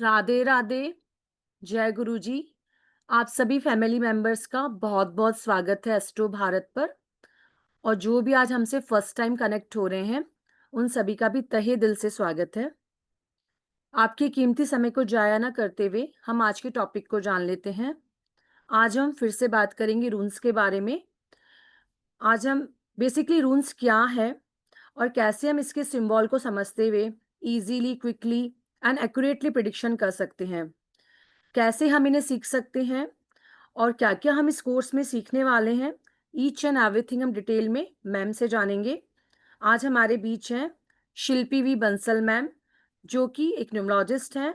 राधे राधे, जय गुरु जी। आप सभी फैमिली मेंबर्स का बहुत-बहुत स्वागत है एस्ट्रो भारत पर। और जो भी आज हमसे फर्स्ट टाइम कनेक्ट हो रहे हैं, उन सभी का भी तहे दिल से स्वागत है। आपके कीमती समय को ज़ाया ना करते हुए हम आज के टॉपिक को जान लेते हैं। आज हम फिर से बात करेंगे रून्स के बारे में। आज हम बेसिकली रून्स क्या है और कैसे हम इसके सिंबल को समझते हुए easily, quickly and accurately prediction कर सकते हैं। कैसे हम इन्हें सीख सकते हैं और क्या-क्या हम इस कोर्स में सीखने वाले हैं, ईच एंड एवरीथिंग हम डिटेल में मैम से जानेंगे। आज हमारे बीच हैं शिल्पी वी बंसल मैम, जो कि एक न्यूमरोलॉजिस्ट हैं।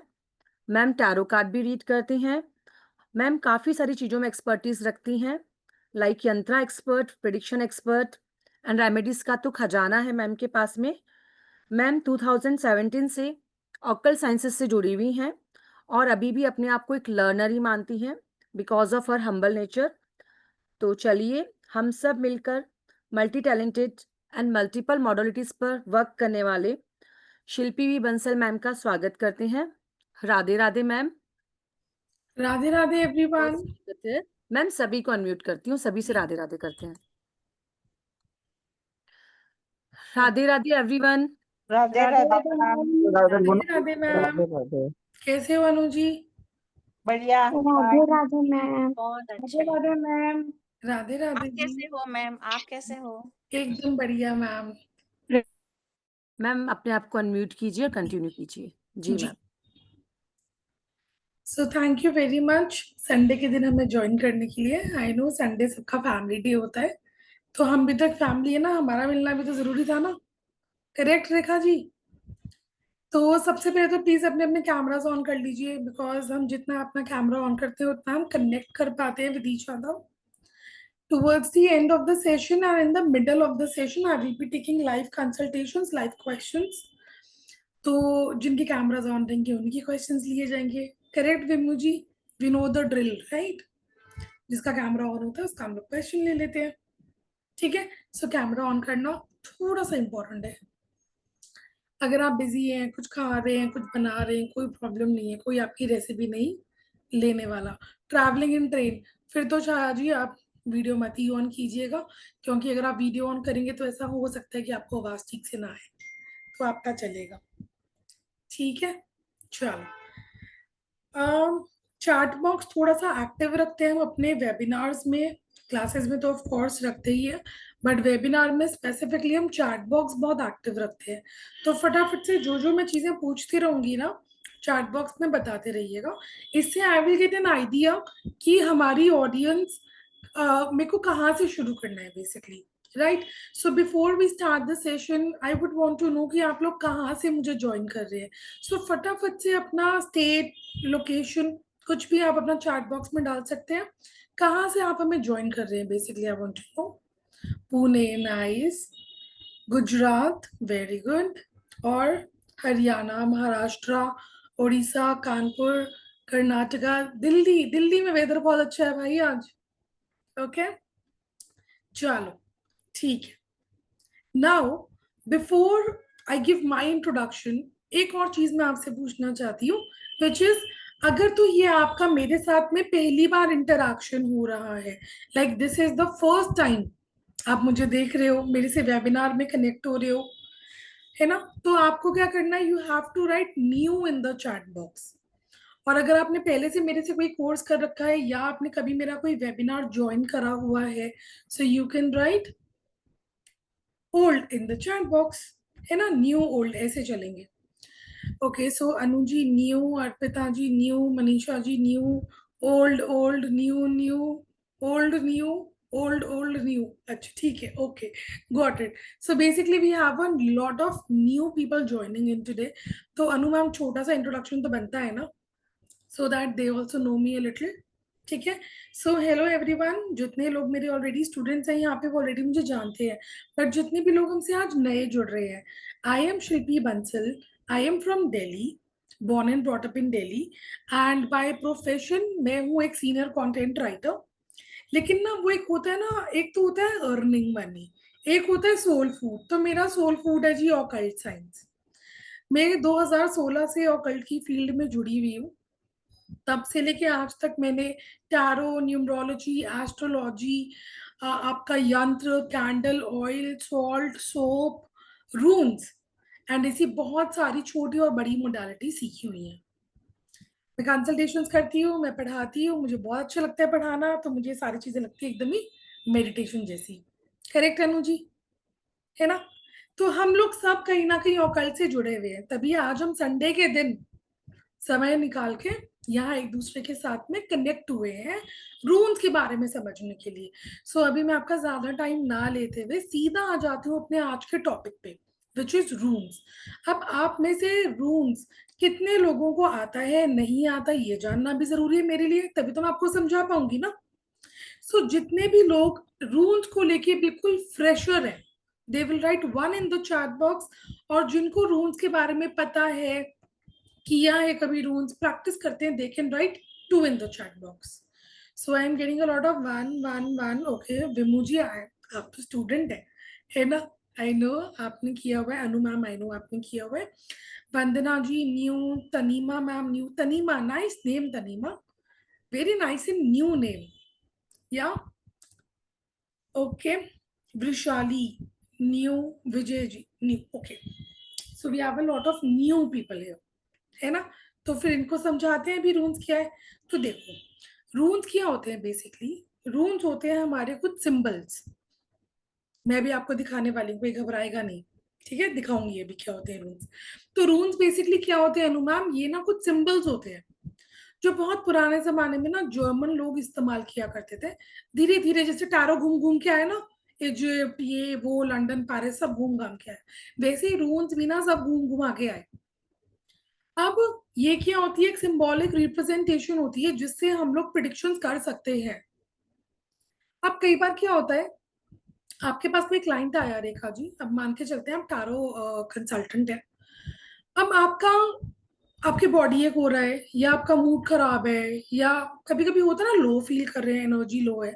मैम टैरो कार्ड भी रीड करती हैं। मैम काफ़ी सारी चीज़ों में एक्सपर्टीज़ रखती हैं, लाइक यंत्रा expert, prediction expert and remedies का तो खजाना है मैम के पास में। मैम 2017 से ऑक्कल्ट साइंसेस से जुड़ी हुई हैं और अभी भी अपने आप को एक लर्नर ही मानती हैं because of her humble nature. तो चलिए हम सब मिलकर multi talented and multiple modalities पर वर्क करने वाले शिल्पी वी बंसल मैम का स्वागत करते हैं। राधे राधे मैम। राधे राधे बहुत एवरीवन। स्वागत है। मैम सभी को अनम्यूट करती हूँ, सभी से राधे राधे करते हैं। Radhe Radhe everyone. Radhe Radhe Radhe Radhe ma'am. Ma'am. Radhe Radhe बोलो। राधे मैम। राधे राधे। कैसे हो अनु जी? बढ़िया। राधे राधे मैम। बहुत राधे अच्छे। राधे मैम। राधे आप राधे जी। कैसे हो मैम? आप कैसे हो? एकदम बढ़िया मैम। मैम अपने आप को अनम्यूट कीजिए और कंटिन्यू कीजिए। जी जी। Ma'am. So thank you very much Sunday के दिन हमें ज्वाइन करने के लिए। आई नो संडे सबका फैमिली डे होता है, तो हम भी तो एक फैमिली है ना, हमारा मिलना भी तो जरूरी था ना। करेक्ट रेखा जी? तो सबसे पहले तो प्लीज अपने अपने कैमरास ऑन कर लीजिए, बिकॉज हम जितना अपना कैमरा ऑन करते हैं उतना हम कनेक्ट कर पाते हैं with each other. Towards the end of the session or in the middle of the session, I will be taking live consultations, live questions. तो जिनके कैमराज ऑन रहेंगे उनके क्वेश्चंस लिए जाएंगे। Correct Vimu ji? We know the drill right? जिसका camera on होता है उसका हम लोग क्वेश्चन ले लेते हैं। ठीक है, सो कैमरा ऑन करना थोड़ा सा इम्पोर्टेंट है। अगर आप बिजी हैं, कुछ खा रहे हैं, कुछ बना रहे हैं, कोई प्रॉब्लम नहीं है, कोई आपकी रेसिपी नहीं लेने वाला। ट्रैवलिंग इन ट्रेन, फिर तो शाह जी आप वीडियो मत ही ऑन कीजिएगा, क्योंकि अगर आप वीडियो ऑन करेंगे तो ऐसा हो सकता है कि आपको आवाज ठीक से ना आए, तो आपका चलेगा। ठीक है, चलो। चैट बॉक्स थोड़ा सा एक्टिव रखते हैं हम अपने वेबिनार्स में। क्लासेस में तो ऑफ कोर्स रखते ही है, बट वेबिनार में स्पेसिफिकली हम चैट बॉक्स बहुत एक्टिव रखते हैं। तो फटाफट से जो जो मैं चीजें पूछती रहूंगी ना, चैट बॉक्स में बताते रहिएगा। इससे I will get an idea कि हमारी ऑडियंस मेरे को कहाँ से शुरू करना है basically, right? So before we start the session I would want to know कि आप लोग कहाँ से मुझे ज्वाइन कर रहे हैं। सो फटाफट से अपना स्टेट, लोकेशन, कुछ भी आप अपना चैट बॉक्स में डाल सकते हैं। कहाँ से आप हमें ज्वाइन कर रहे हैं basically, I want to know. Pune, nice. Gujarat, very good. और हरियाणा, महाराष्ट्र, उड़ीसा, कानपुर, कर्नाटका, दिल्ली। दिल्ली में वेदर बहुत अच्छा है भाई आज। ओके, चलो ठीक है। Now before I give my introduction, एक और चीज मैं आपसे पूछना चाहती हूँ, विच इज, अगर तो ये आपका मेरे साथ में पहली बार इंटरेक्शन हो रहा है, like this is the first time आप मुझे देख रहे हो, मेरे से वेबिनार में कनेक्ट हो रहे हो, है ना, तो आपको क्या करना है, you have to write new in the chat box. और अगर आपने पहले से मेरे से कोई कोर्स कर रखा है या आपने कभी मेरा कोई वेबिनार ज्वाइन करा हुआ है, so you can write old in the chat box, है ना, न्यू ओल्ड ऐसे चलेंगे। Okay, so Anu ji new, Arpita ji new, Manisha ji new, old old new new, old new, old old new. अच्छा ठीक है, okay, got it. So basically we have a lot of new people joining in today. तो Anu ma'am छोटा सा introduction तो बनता है ना, so that they also know me a little. ठीक है, सो हेलो एवरीवन। जितने लोग मेरे ऑलरेडी स्टूडेंट्स हैं यहाँ पे वो ऑलरेडी मुझे जानते हैं, बट जितने भी लोग हमसे आज नए जुड़ रहे हैं, I am Shilpi Bansal, I am from Delhi, born and brought up in Delhi, and by profession मैं हूँ एक सीनियर कंटेंट राइटर। लेकिन ना वो एक होता है ना, एक तो होता है अर्निंग मनी, एक होता है सोल फूड। तो मेरा सोल फूड है जी ऑकल्ट साइंस। मैं 2016 से ऑकल्ट की फील्ड में जुड़ी हुई हूँ। तब से लेके आज तक मैंने टैरो, न्यूमरोलॉजी, एस्ट्रोलॉजी, आपका यंत्र, candle, oil, salt, soap, रून्स and ऐसी बहुत सारी छोटी और बड़ी मोडालिटी सीखी हुई है। मैं कंसल्टेशंस करती हूँ, मैं पढ़ाती हूँ, मुझे बहुत अच्छा लगता है पढ़ाना, तो मुझे सारी चीजें लगती है एकदम ही मेडिटेशन जैसी। करेक्ट अनु जी, है ना? तो हम लोग सब कहीं ना कहीं ऑकल्ट से जुड़े हुए हैं, तभी आज हम संडे के दिन समय निकाल के यहाँ एक दूसरे के साथ में कनेक्ट हुए हैं रून्स के बारे में समझने के लिए। सो अभी मैं आपका ज्यादा टाइम ना लेते हुए सीधा आ जाती हूँ अपने आज के टॉपिक पे, विच इज रून्स। अब आप में से रून्स कितने लोगों को आता है, नहीं आता, ये जानना भी जरूरी है मेरे लिए, तभी तो मैं आपको समझा पाऊंगी ना। सो जितने भी लोग रून्स को लेके बिल्कुल फ्रेशर है, they will write 1 in the chat box. और जिनको रून्स के बारे में पता है, किया है कभी, रून्स प्रैक्टिस करते हैं, they can write 2 in the chat box. So I am getting a lot of 1 1 1। Okay Vimu ji, आप तो स्टूडेंट है ना? आई नो आपने किया हुआ है। अनु मैम, आई नो आपने किया हुआ है। Vandana ji new, Tanima ma'am new, Tanima nice name, Tanima very nice in new name या। Okay Vrushali new, Vijay ji new. Okay so we have a lot of new people here, है ना? तो फिर इनको समझाते हैं भी रून्स क्या है। तो देखो रून्स क्या होते हैं, बेसिकली रून्स होते हैं हमारे कुछ सिंबल्स। मैं भी आपको दिखाने वाली हूँ, कोई घबराएगा नहीं, ठीक है? दिखाऊंगी अभी क्या होते हैं रून्स। तो रून्स बेसिकली क्या होते हैं अनु मैम? ये ना कुछ सिंबल्स होते हैं जो बहुत पुराने जमाने में ना जर्मन लोग इस्तेमाल किया करते थे। धीरे धीरे जैसे टैरो घूम घूम के आए ना, इजिप्ट, ये वो, लंदन, पेरिस, सब घूम घाम के आए, वैसे ही रून्स भी ना सब घूम घुमा के आए। अब ये क्या होती है? एक सिंबॉलिक रिप्रेजेंटेशन होती है जिससे हम लोग प्रिडिक्शंस कर सकते हैं। अब कई बार क्या होता है, आपके पास कोई क्लाइंट आया, रेखा जी, अब मान के चलते हैं आप टारो कंसल्टेंट है। अब आपकी बॉडी एक हो रहा है, या आपका मूड खराब है, या कभी कभी होता है ना लो फील कर रहे हैं, एनर्जी लो है,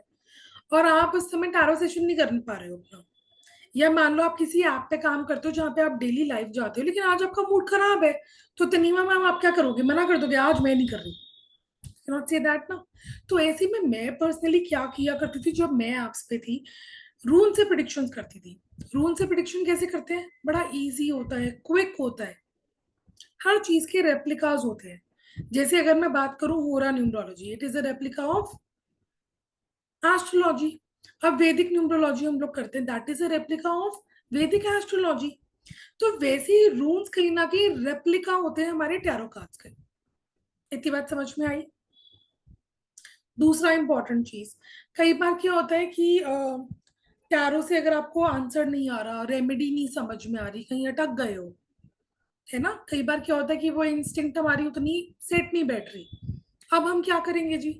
और आप उस समय टारो सेशन नहीं कर पा रहे हो अपना। या मान लो आप किसी ऐप पे काम करते हो जहाँ पे आप डेली लाइफ जाते हो, लेकिन आज आपका मूड खराब है, तो तनीमा मैम आप क्या करोगे? मना कर दोगे, आज मैं नहीं कर रही, नॉट से दैट ना। तो ऐसे में मैं पर्सनली क्या किया करती थी जब मैं ऐप्स पे थी, रून से प्रिडिक्शन करती थी। रून से प्रिडिक्शन कैसे करते हैं? बड़ा इजी होता है, क्विक होता है, हर चीज के रेप्लिकाज होते हैं। जैसे अगर मैं बात करूं होरा numerology, it is a replica of astrology. अब वैदिक न्यूमरोलॉजी हम लोग करते हैं, that is a replica of वैदिक एस्ट्रोलॉजी। तो वैसे ही रून्स कहीं ना कहीं रेप्लिका होते हैं हमारे टैरो कार्ड्स के। इतनी बात समझ में आई? दूसरा इंपॉर्टेंट चीज, कई बार क्या होता है कि टैरो से अगर आपको आंसर नहीं आ रहा, रेमेडी नहीं समझ में आ रही, कहीं अटक गए हो, है ना? कई बार क्या होता है कि वो इंस्टिंक्ट हमारी उतनी सेट नहीं बैठ रही। अब हम क्या करेंगे जी?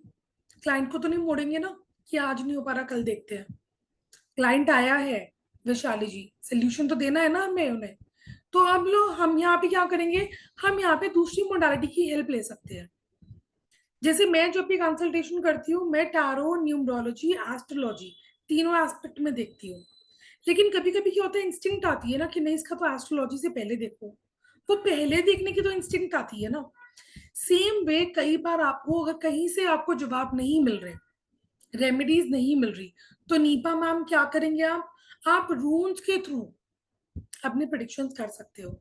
क्लाइंट को तो नहीं मोड़ेंगे ना कि आज नहीं हो पा रहा, कल देखते हैं। क्लाइंट आया है वैशाली जी, सोल्यूशन तो देना है ना हमें उन्हें। तो अब लोग हम यहाँ पे क्या करेंगे? हम यहाँ पे दूसरी मोडालिटी की हेल्प ले सकते हैं। जैसे मैं जब भी कंसल्टेशन करती हूँ, मैं टैरो, न्यूमरोलॉजी, एस्ट्रोलॉजी तीनों एस्पेक्ट में देखती हूँ। लेकिन कभी कभी क्या होता है, इंस्टिंक्ट आती है ना कि नहीं, इसका तो एस्ट्रोलॉजी से पहले देखो। वो पहले देखने की तो इंस्टिंक्ट आती है ना। सेम वे कई बार आपको अगर कहीं से आपको जवाब नहीं मिल रहे, रेमेडीज नहीं मिल रही, तो नीपा मैम क्या करेंगे? आप रून्स के थ्रू अपने प्रिडिक्शंस कर सकते हो,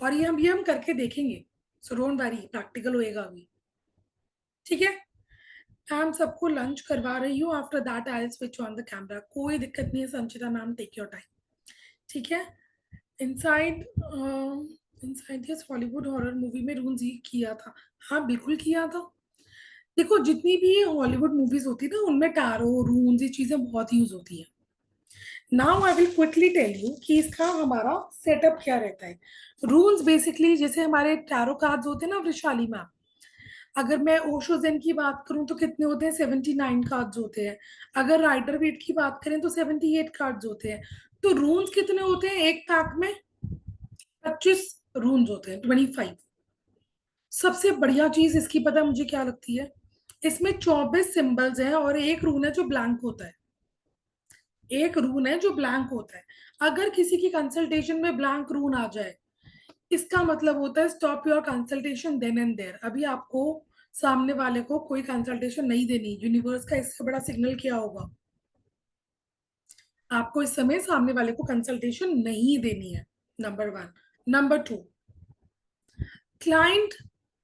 और ये हम करके देखेंगे। सो डोंट वरी, प्रैक्टिकल होएगा अभी, ठीक है? मैम सबको लंच करवा रही हूँ, after that I will switch on the camera. कोई दिक्कत नहीं है संचिता मैम, टेक योर टाइम, ठीक है? Inside inside this Hollywood horror movie में रून्स ही किया था। हाँ बिल्कुल किया था। देखो जितनी भी हॉलीवुड मूवीज होती है ना, उनमें टैरो, रून्स, ये चीजें बहुत यूज होती है। Now I will quickly tell you कि इसका हमारा सेटअप क्या रहता है। रून्स बेसिकली जैसे हमारे टैरो कार्ड्स होते हैं ना वृशाली मैम, अगर मैं ओशोजेन की बात करूं तो कितने होते हैं? 79 कार्ड्स होते हैं। अगर राइडर वेट की बात करें तो 78 कार्ड्स होते हैं। तो रून्स कितने होते हैं एक पैक में? 25 रून्स होते हैं, 25। सबसे बढ़िया चीज इसकी पता है मुझे क्या लगती है? इसमें 24 सिंबल्स हैं और एक रून है जो ब्लैंक होता है। एक रून है जो ब्लैंक होता है। अगर किसी की कंसल्टेशन में ब्लैंक रून आ जाए, इसका मतलब होता है stop your consultation then and there. अभी आपको सामने वाले को कोई कंसल्टेशन नहीं देनी। यूनिवर्स का इससे बड़ा सिग्नल क्या होगा? आपको इस समय सामने वाले को कंसल्टेशन नहीं देनी है, नंबर 1। नंबर 2, क्लाइंट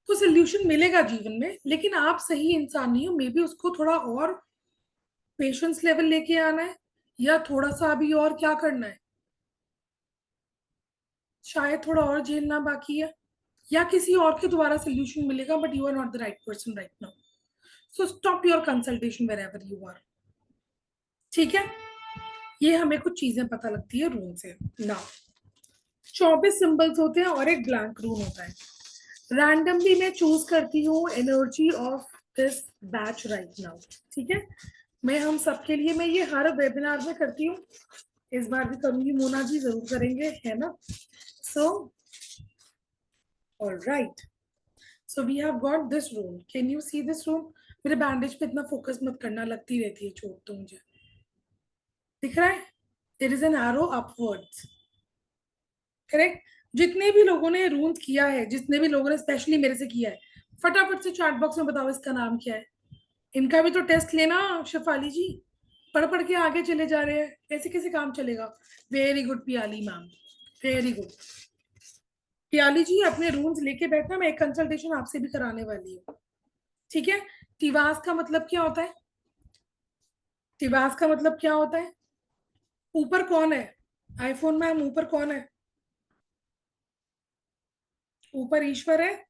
को सोल्यूशन मिलेगा जीवन में, लेकिन आप सही इंसान नहीं हो। मे बी उसको थोड़ा और पेशेंस लेवल लेके आना है, या थोड़ा सा अभी और क्या करना है, शायद थोड़ा और झेलना बाकी है, या किसी और के द्वारा सोल्यूशन मिलेगा, but you are not the right person right now. So stop your consultation wherever you are. ठीक है, ये हमें कुछ चीजें पता लगती है रूम से। नाउ 24 सिंबल्स होते हैं और एक ब्लैंक रूम होता है। रैंडमली मैं चूज करती हूँ energy of this batch right now. ठीक है, मैं हम सबके लिए, मैं ये हर वेबिनार में करती हूँ, इस बार भी करूंगी। मोना जी जरूर करेंगे, है ना? So alright, so we have got this room. Can you see this room? मेरे बैंडेज पे इतना फोकस मत करना, लगती रहती है चोट तो मुझे। दिख रहा है? There is an arrow upwards, correct? जितने भी लोगों ने रूम किया है, जितने भी लोगों ने स्पेशली मेरे से किया है, फटाफट से चैट बॉक्स में बताओ इसका नाम क्या है। इनका भी तो टेस्ट लेना शेफाली जी, पढ़ पढ़ के आगे चले जा रहे हैं, ऐसे कैसे काम चलेगा? Very good Piyali ma'am, very good. Piyali ji अपने रूम्स लेके बैठना, मैं एक कंसल्टेशन आपसे भी कराने वाली हूँ। ठीक है, तिवास का मतलब क्या होता है? तिवास का मतलब क्या होता है? ऊपर कौन है? आईफोन मैम ऊपर कौन है? ऊपर ईश्वर है,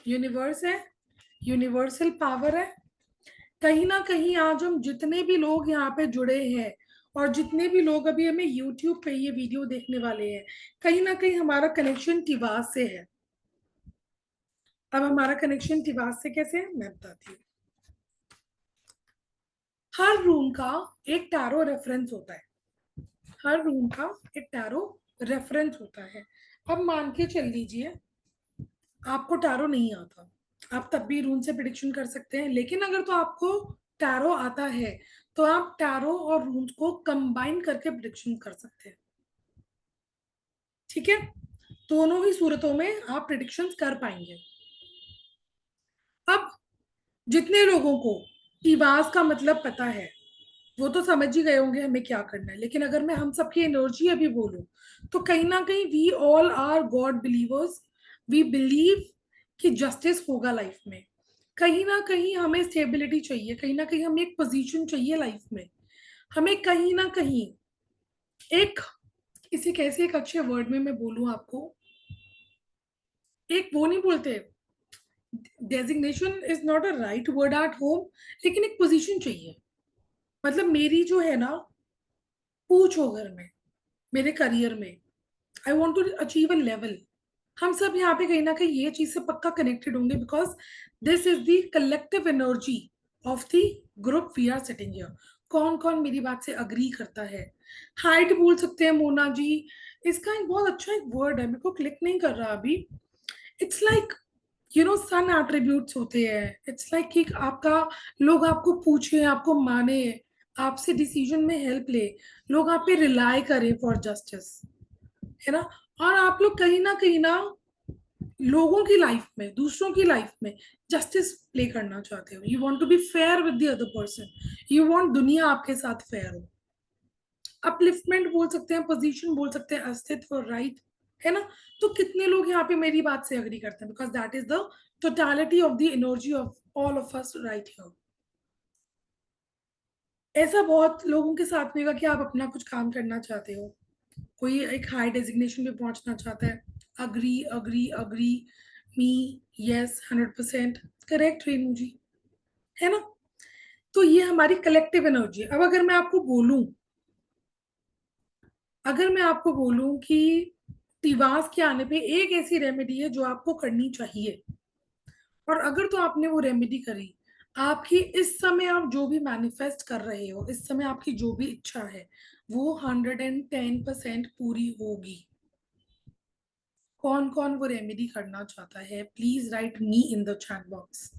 यूनिवर्स है, यूनिवर्सल पावर है। कहीं ना कहीं आज हम जितने भी लोग यहाँ पे जुड़े हैं, और जितने भी लोग अभी हमें YouTube पे ये वीडियो देखने वाले हैं, कहीं ना कहीं हमारा कनेक्शन तिवास से है। अब हमारा कनेक्शन तिवास से कैसे है मैं बताती हूँ। हर रूम का एक टैरो रेफरेंस होता है, हर रूम का एक टैरो रेफरेंस होता है। अब मान के चल लीजिए आपको टैरो नहीं आता, आप तब भी रूम से प्रिडिक्शन कर सकते हैं। लेकिन अगर तो आपको टैरो आता है, तो आप टैरो और रूम्स को कंबाइन करके प्रिडिक्शन कर सकते हैं। ठीक है, दोनों ही सूरतों में आप प्रिडिक्शंस कर पाएंगे। अब जितने लोगों को टिवास का मतलब पता है, वो तो समझ ही गए होंगे हमें क्या करना है। लेकिन अगर मैं हम सबकी एनर्जी अभी बोलूं, तो कहीं ना कहीं we all are god believers. We believe कि जस्टिस होगा लाइफ में। कहीं ना कहीं हमें स्टेबिलिटी चाहिए, कहीं ना कहीं हमें एक पोजीशन चाहिए लाइफ में। हमें कहीं ना कहीं एक, इसे कैसे एक अच्छे वर्ड में मैं बोलूं आपको, एक वो नहीं बोलते, designation is not a right word at home, लेकिन एक पोजीशन चाहिए। मतलब मेरी जो है ना पूछ हो घर में, मेरे करियर में, I want to achieve a level. हम सब यहाँ पे कहीं ना कहीं ये चीज से पक्का कनेक्टेड होंगे, because this is the collective energy of the group we are sitting here. कौन कौन मेरी बात से अग्री करता है? हाइट बोल सकते हैं मोना जी, इसका एक बहुत अच्छा एक वर्ड है, मेरे को क्लिक नहीं कर रहा अभी। इट्स लाइक सन एट्रीब्यूट्स होते हैं। इट्स लाइक कि आपका, लोग आपको पूछे, आपको माने, आपसे डिसीजन में हेल्प ले, लोग आप पे रिलाई करें फॉर जस्टिस, है ना? और आप लोग कहीं ना लोगों की लाइफ में, दूसरों की लाइफ में जस्टिस प्ले करना चाहते हो। You want to be fair with the other person, you want दुनिया आपके साथ फेयर हो। अपलिफ्टमेंट बोल सकते हैं, पोजीशन बोल सकते हैं, अस्तित्व, राइट, है ना? तो कितने लोग यहाँ पे मेरी बात से अग्री करते हैं? Because that is the totality of the energy of all of us right here. ऐसा बहुत लोगों के साथ में होगा कि आप अपना कुछ काम करना चाहते हो, कोई एक हाई डेजिग्नेशन पे पहुंचना चाहता है, अग्री अग्री अग्री, मी, यस, 100% करेक्ट रेनू जी, है ना? तो ये हमारी कलेक्टिव एनर्जी है। अब अगर मैं आपको बोलूं कि तिवास के आने पे एक ऐसी रेमेडी है जो आपको करनी चाहिए, और अगर तो आपने वो रेमेडी करी, आपकी इस समय आप जो भी मैनिफेस्ट कर रहे हो, इस समय आपकी जो भी इच्छा है, वो 110% पूरी होगी। कौन कौन वो रेमेडी करना चाहता है? Please right me in the chat box.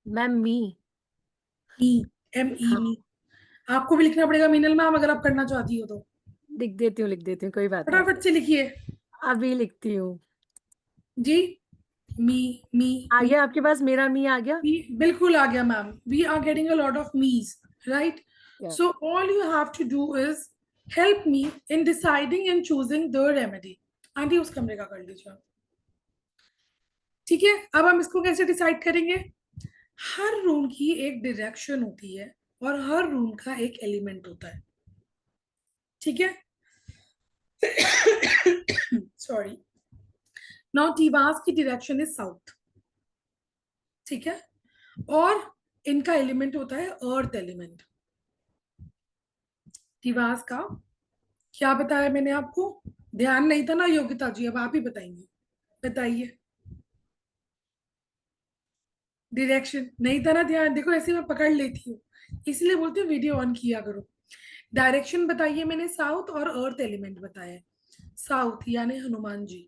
Ma'am me. Me, ME, हाँ, मी। आपको भी लिखना पड़ेगा मीनल मैम, अगर आप करना चाहती हो तो लिख देती हूँ कोई बात नहीं। फटाफट से लिखिए। अभी लिखती हूँ। जी, मी मी आ मी गया आपके पास, मेरा मी आ गया। मी बिल्कुल आ गया ma'am. We are getting a lot of मीज, right? Yeah. So all you have to do is help me in deciding and choosing the remedy. Aunty उस कमरे का कर लीजिए. ठीक है, अब हम इसको कैसे डिसाइड करेंगे? हर रूम की एक डायरेक्शन होती है और हर रूम का एक एलिमेंट होता है. ठीक है. सॉरी. नाउ टीवास की डायरेक्शन इज साउथ. ठीक है, और इनका एलिमेंट होता है अर्थ एलिमेंट. टीवास का क्या बताया मैंने आपको? ध्यान नहीं था ना योगिता जी, अब आप ही बताएंगे. बताइए. डायरेक्शन नहीं था ना ध्यान. देखो ऐसे मैं पकड़ लेती हूँ, इसलिए बोलती हूँ वीडियो ऑन किया करो. डायरेक्शन बताइए मैंने साउथ, और अर्थ एलिमेंट बताया. साउथ यानी हनुमान जी.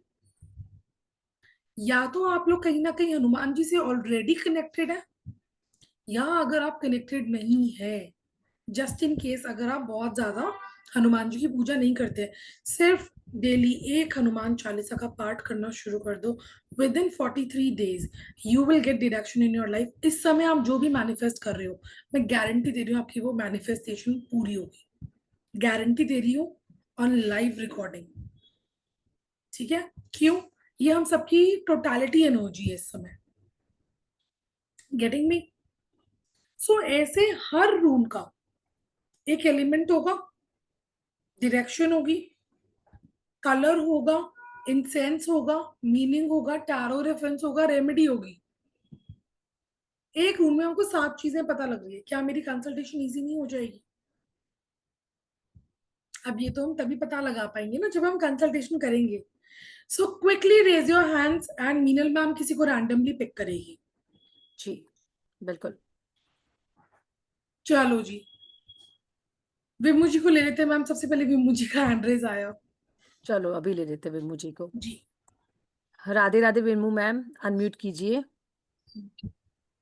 या तो आप लोग कहीं ना कहीं हनुमान जी से ऑलरेडी कनेक्टेड है, या अगर आप कनेक्टेड नहीं है, जस्ट इन केस अगर आप बहुत ज्यादा हनुमान जी की पूजा नहीं करते, सिर्फ डेली एक हनुमान चालीसा का पाठ करना शुरू कर दो, with in 43 days you will get deduction in your life. इस समय आप जो भी मैनिफेस्ट कर रहे हो, मैं गारंटी दे रही हूँ आपकी वो मैनिफेस्टेशन पूरी होगी. गारंटी दे रही हूँ ऑन लाइव रिकॉर्डिंग. ठीक है, क्यों? ये हम सबकी टोटालिटी एनर्जी है इस समय. Getting me? सो ऐसे हर रूम का एक एलिमेंट होगा, डायरेक्शन होगी, कलर होगा, इंसेंस होगा, मीनिंग होगा, टैरो रेफरेंस होगा, रेमेडी होगी. एक रूम में हमको 7 चीजें पता लग रही है. क्या मेरी कंसल्टेशन इजी नहीं हो जाएगी? अब ये तो हम तभी पता लगा पाएंगे ना जब हम कंसल्टेशन करेंगे. So quickly raise your hands and Meenal ma'am किसी को रैंडमली पिक करेगी. जी बिल्कुल. चलो जी, विमू जी को ले लेते हैं मैम. सबसे पहले विमू जी का हैंड रेज आया. चलो अभी ले लेते हैं विमू जी को. जी. राधे राधे विमू मैम, अनम्यूट कीजिए.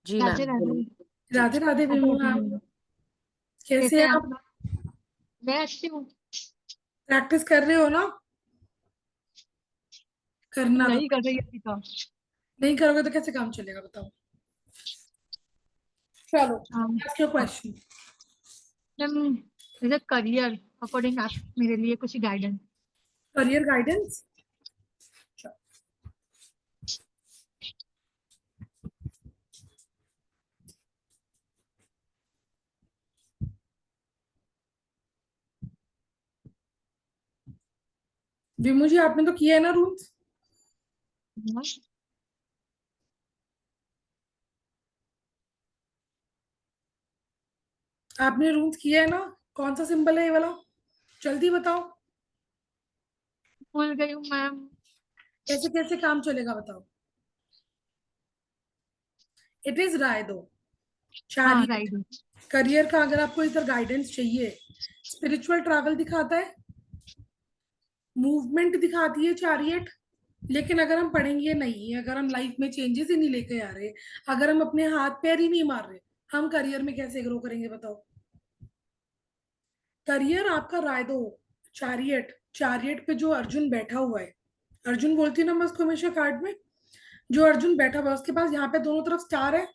जी राधे मैम राधे. बोलिए. जी राधे राधे राधे विमू राधे. मैम. कैसे कैसे हैं हैं आप? आप? मैं अच्छी हूँ. प्रैक्टिस कर रहे हो ना? करना तो. नहीं कर रही अभी तो. नहीं करोगे तो कैसे काम चलेगा बताओ. चलो, हाँ. ask your question. Ma'am, as a career according आप मेरे लिए कुछ guidance. Career guidance. Vimu ji आपने तो किया है ना रूल्स? आपने रूल्स किया है ना? कौन सा सिंबल है ये वाला? जल्दी बताओ. भूल गई हूँ मैम. कैसे कैसे काम चलेगा बताओ. इट इज रायदो. हाँ, चैरियट. राइट. करियर का अगर आपको इधर गाइडेंस चाहिए, स्पिरिचुअल ट्रैवल दिखाता है, मूवमेंट दिखाती है चैरियट. लेकिन अगर हम पढ़ेंगे नहीं, अगर हम लाइफ में चेंजेस ही नहीं लेके आ रहे, अगर हम अपने हाथ पैर ही नहीं मार रहे, हम करियर में कैसे ग्रो करेंगे बताओ. करियर आपका रायदो. चैरियट. चैरियट पे जो अर्जुन बैठा हुआ है, अर्जुन बोलती है ना मैं उसको हमेशा कार्ड में, जो अर्जुन बैठा हुआ है उसके पास यहाँ पे दोनों तरफ स्टार है,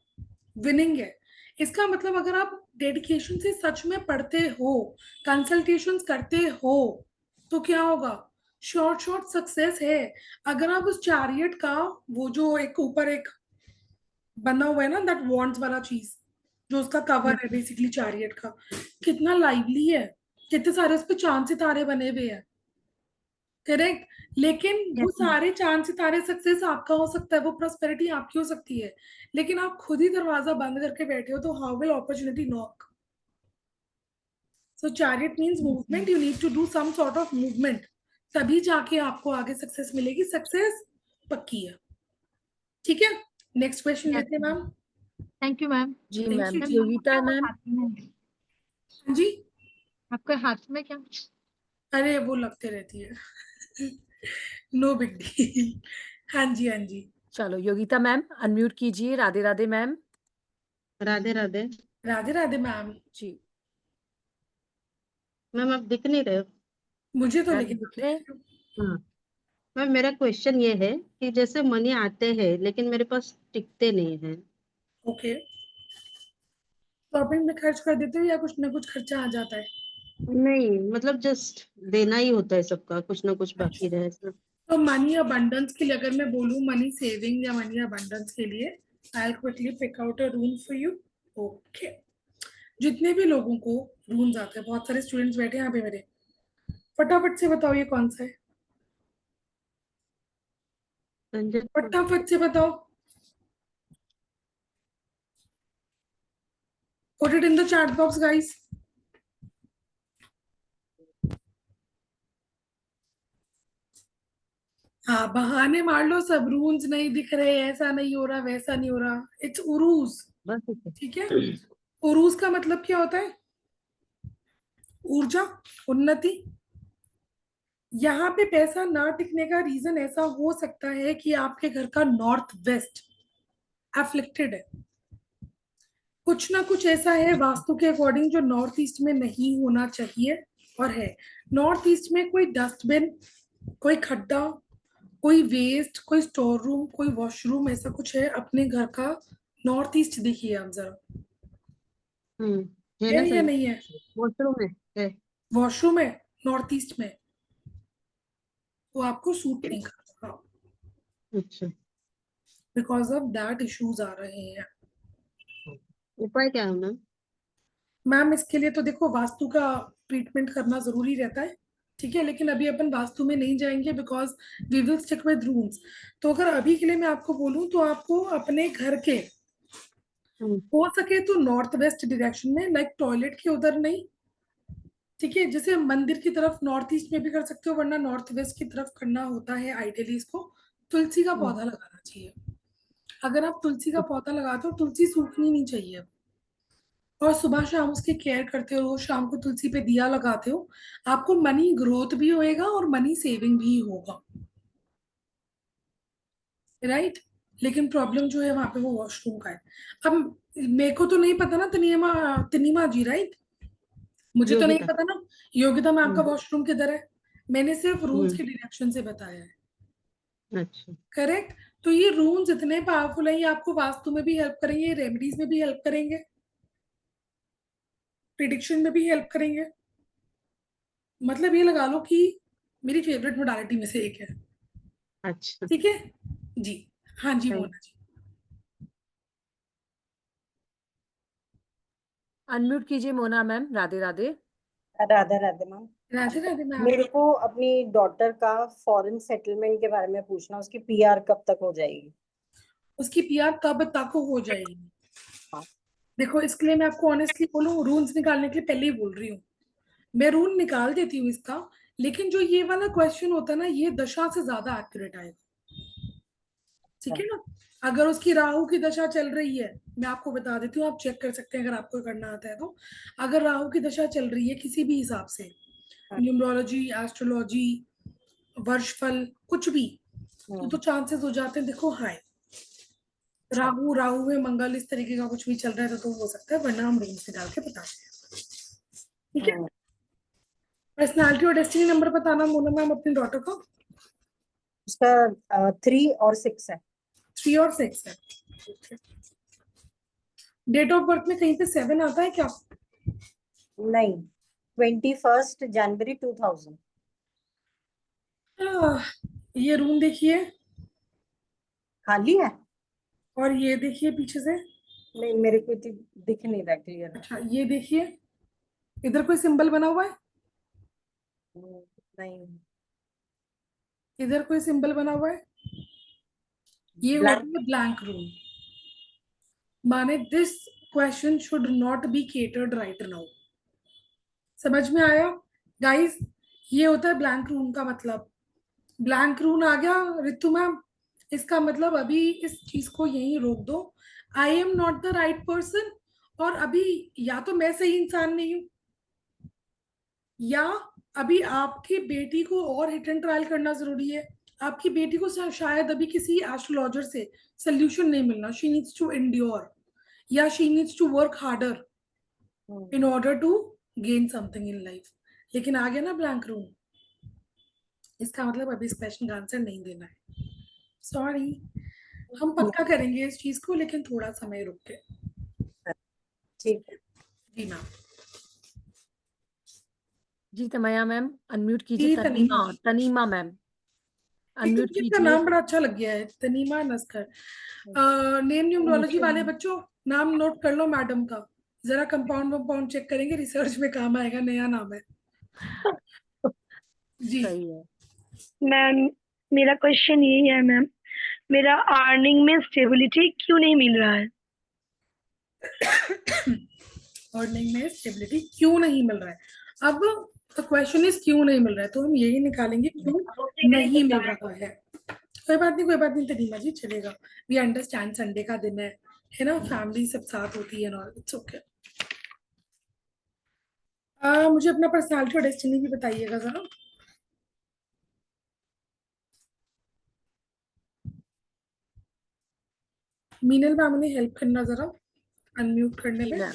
विनिंग है. इसका मतलब अगर आप डेडिकेशन से सच में पढ़ते हो, कंसल्टेशंस करते हो, तो क्या होगा? शॉर्ट शॉर्ट सक्सेस है. अगर आप उस चैरियट का, वो जो एक ऊपर एक बना हुआ है ना, दैट वॉन्ट्स वाला चीज, जो उसका कवर है बेसिकली चैरियट का, कितना लाइवली है, कितने सारे उस पर चांद सितारे बने हुए हैं. करेक्ट. लेकिन वो सारे चांद सितारे सक्सेस आपका हो सकता है, वो प्रॉस्पेरिटी आपकी हो सकती है, लेकिन आप खुद ही दरवाजा बंद करके बैठे हो, तो how will opportunity knock? So chariot means movement. You need to do some sort of movement, तभी जाके आपको आगे सक्सेस मिलेगी. सक्सेस पक्की है. ठीक है, नेक्स्ट क्वेश्चन लेते हैं मैम. Thank you ma'am. जी Thank ma'am. you. Ma'am, Yogita ma'am. हाथ में जी. आपके हाथ में क्या? अरे वो लगते रहती है. No big deal. हाँ जी, हाँ जी. चलो योगिता मैम, अनम्यूट कीजिए. राधे राधे मैम. राधे राधे. राधे राधे मैम. जी मैम आप दिख नहीं रहे हो. मुझे तो मैम लेकिन दिख रहे हैं. हाँ. मैम मेरा क्वेश्चन ये है कि जैसे मनी आते हैं लेकिन मेरे पास टिकते नहीं है। ओके, शॉपिंग में खर्च कर देते हो या कुछ ना कुछ खर्चा आ जाता है? नहीं मतलब जस्ट देना ही होता है सबका, कुछ ना कुछ बाकी अच्छा, रहे तो। तो मनी अबंडेंस के लिए अगर मैं बोलूँ मनी सेविंग या मनी अबंडेंस के लिए, I quickly pick out a rule for you. Okay, जितने भी लोगों को रूल्स आते हैं, बहुत सारे स्टूडेंट्स बैठे हैं यहाँ पे मेरे, फटाफट से बताओ ये कौन सा है, संजय फटाफट से बताओ। Put it in the chat box, guys. हाँ, बहाने मार लो सब, रूल्स नहीं दिख रहे, ऐसा नहीं हो रहा, वैसा नहीं हो रहा, इट्स उरूज। बस इसे। ठीक है, उरूज का मतलब क्या होता है? ऊर्जा, उन्नति। यहाँ पे पैसा ना टिकने का रीजन ऐसा हो सकता है कि आपके घर का नॉर्थ वेस्ट अफ्लिक्टेड है, कुछ ना कुछ ऐसा है वास्तु के अकॉर्डिंग जो नॉर्थ ईस्ट में नहीं होना चाहिए और है। नॉर्थ ईस्ट में कोई डस्टबिन, कोई खड्डा, कोई वेस्ट, कोई स्टोर रूम, कोई वॉशरूम, ऐसा कुछ है अपने घर का नॉर्थ ईस्ट? देखिए आप जरा, है है ना या संजय, नहीं है? वॉशरूम में है। वॉशरूम है नॉर्थ ईस्ट में, वो आपको सूट नहीं करता, अच्छा, बिकॉज ऑफ दैट इश्यूज आ रहे हैं। उपाय क्या है मैम? मैम इसके लिए तो देखो वास्तु का ट्रीटमेंट करना जरूरी रहता है, ठीक है, लेकिन अभी अपन वास्तु में नहीं जाएंगे because we will stick with rules. तो अगर अभी के लिए मैं आपको बोलूं तो आपको अपने घर के, हम्म, हो सके तो नॉर्थ वेस्ट डायरेक्शन में, लाइक टॉयलेट के उधर नहीं, ठीक है, जैसे मंदिर की तरफ नॉर्थ ईस्ट में भी कर सकते हो, वरना नॉर्थ वेस्ट की तरफ करना होता है आइडियली। इसको तुलसी का हम्म, पौधा लगाना चाहिए। अगर आप तुलसी का पौधा लगाते हो, तुलसी सूखनी नहीं चाहिए, और सुबह शाम उसकी केयर करते हो, शाम को तुलसी पे दिया लगाते हो, आपको मनी ग्रोथ भी होएगा और मनी सेविंग भी होगा, राइट। लेकिन प्रॉब्लम जो है वहां पे वो वॉशरूम का है। अब मेरे को तो नहीं पता ना, तनीमा, तनीमा जी, राइट, मुझे तो नहीं योगिता। पता ना योगिता में आपका हम्म, वॉशरूम किधर है। मैंने सिर्फ रूल्स हम्म, के डायरेक्शन से बताया है, अच्छा। करेक्ट। तो ये रूल्स इतने पावरफुल है, ये आपको वास्तु में भी हेल्प करेंगे, रेमेडीज में भी हेल्प करेंगे, प्रिडिक्शन में भी हेल्प करेंगे। मतलब ये लगा लो कि मेरी फेवरेट मोडालिटी में से एक है, अच्छा, ठीक है जी। हाँ जी थैंक। मोना जी। अनम्यूट कीजिए Mona ma'am. Radhe Radhe. Radhe Radhe ma'am. Radhe Radhe ma'am. मेरे को अपनी डॉटर का फॉरेन सेटलमेंट के बारे में पूछना, उसकी पीआर कब तक हो जाएगी? उसकी पीआर कब तक हो जाएगी? हाँ। देखो इसके लिए मैं आपको ऑनेस्टली बोलूं, रूल्स निकालने के लिए पहले ही बोल रही हूँ, मैं रूल निकाल देती हूँ इसका, लेकिन जो ये वाला क्वेश्चन होता है ना, ये दशा से ज्यादा एक्यूरेट आएगा, ठीक है ना। अगर उसकी राहु की दशा चल रही है, मैं आपको बता देती हूँ, आप चेक कर सकते हैं अगर आपको करना आता है तो। अगर राहु की दशा चल रही है किसी भी हिसाब से, हाँ। न्यूमरोलॉजी, एस्ट्रोलॉजी, वर्षफल, कुछ भी, तो हम्म, चांसेस हो जाते हैं देखो हाई। अच्छा। राहु राहु में मंगल इस तरीके का कुछ भी चल रहा है तो हो सकता है, वरना हम रूल्स निकाल के बताते हैं, ठीक है। हम्म, पर्सनालिटी और डेस्टिनी नंबर बताना मोना मैम अपनी डॉटर को। उसका 3 और 6 है। 3 और 6 है। डेट ऑफ बर्थ में कहीं पे 7 आता है क्या? नहीं, 21 जनवरी 2000। ये रूम देखिए, खाली है। और ये देखिए पीछे से। नहीं, मेरे को दिख नहीं रहा क्लियर। अच्छा ये देखिए, इधर कोई सिंबल बना हुआ है? नहीं। इधर कोई सिंबल बना हुआ है? ये ब्लैंक। होती है ब्लैंक रूम। माने this question should not be catered right now. समझ में आया गाइस? ये होता है ब्लैंक रूम का मतलब। ब्लैंक रूम आ गया रितु मैम, इसका मतलब अभी इस चीज को यहीं रोक दो। I am not the right person, और अभी या तो मैं सही इंसान नहीं हूं, या अभी आपकी बेटी को और हिट एंड ट्रायल करना जरूरी है। आपकी बेटी को शायद अभी किसी एस्ट्रोलॉजर से सोल्यूशन नहीं मिलना, शी नीड्स टू एंड्योर, या she needs to work harder in order to gain something in life. लेकिन आ गया ना ब्लैंक रूम, इसका मतलब अभी स्पेशल आंसर नहीं देना है, सॉरी। हम पक्का करेंगे इस चीज को, लेकिन थोड़ा समय रुक के। ठीक है। जी मैम। जी तमया मैम अनम्यूट कीजिए। जी तनीमा, तनीमा। तनीमा मैम एक तो अनम्यूट मुझे इसका कीजिए। नाम बड़ा अच्छा लग गया है, तनीमा नस्कर। नेम न्यूमरोलॉजी वाले बच्चों, नाम नोट कर लो मैडम का। जरा कंपाउंड वंपाउंड चेक करेंगे, रिसर्च में काम आएगा, नया नाम है। जी। सही है। मैम मेरा क्वेश्चन यही है मैम, मेरा अर्निंग में स्टेबिलिटी क्यों नहीं मिल रहा है? अर्निंग में स्टेबिलिटी क्यों नहीं मिल रहा है? अब क्वेश्चन इज क्यों नहीं मिल रहा है, तो हम यही निकालेंगे क्यों नहीं मिल रहा है। कोई बात नहीं, कोई बात नहीं तनीमा जी, चलेगा। वी अंडरस्टैंड, संडे का दिन है ना, फैमिली सब साथ होती है ना, इट्स ओके। मुझे अपना पर्सनालिटी और डेस्टिनी भी बताइएगा जरा। मीनल मैम ने हेल्प करना जरा अनम्यूट करने जी में। मैम।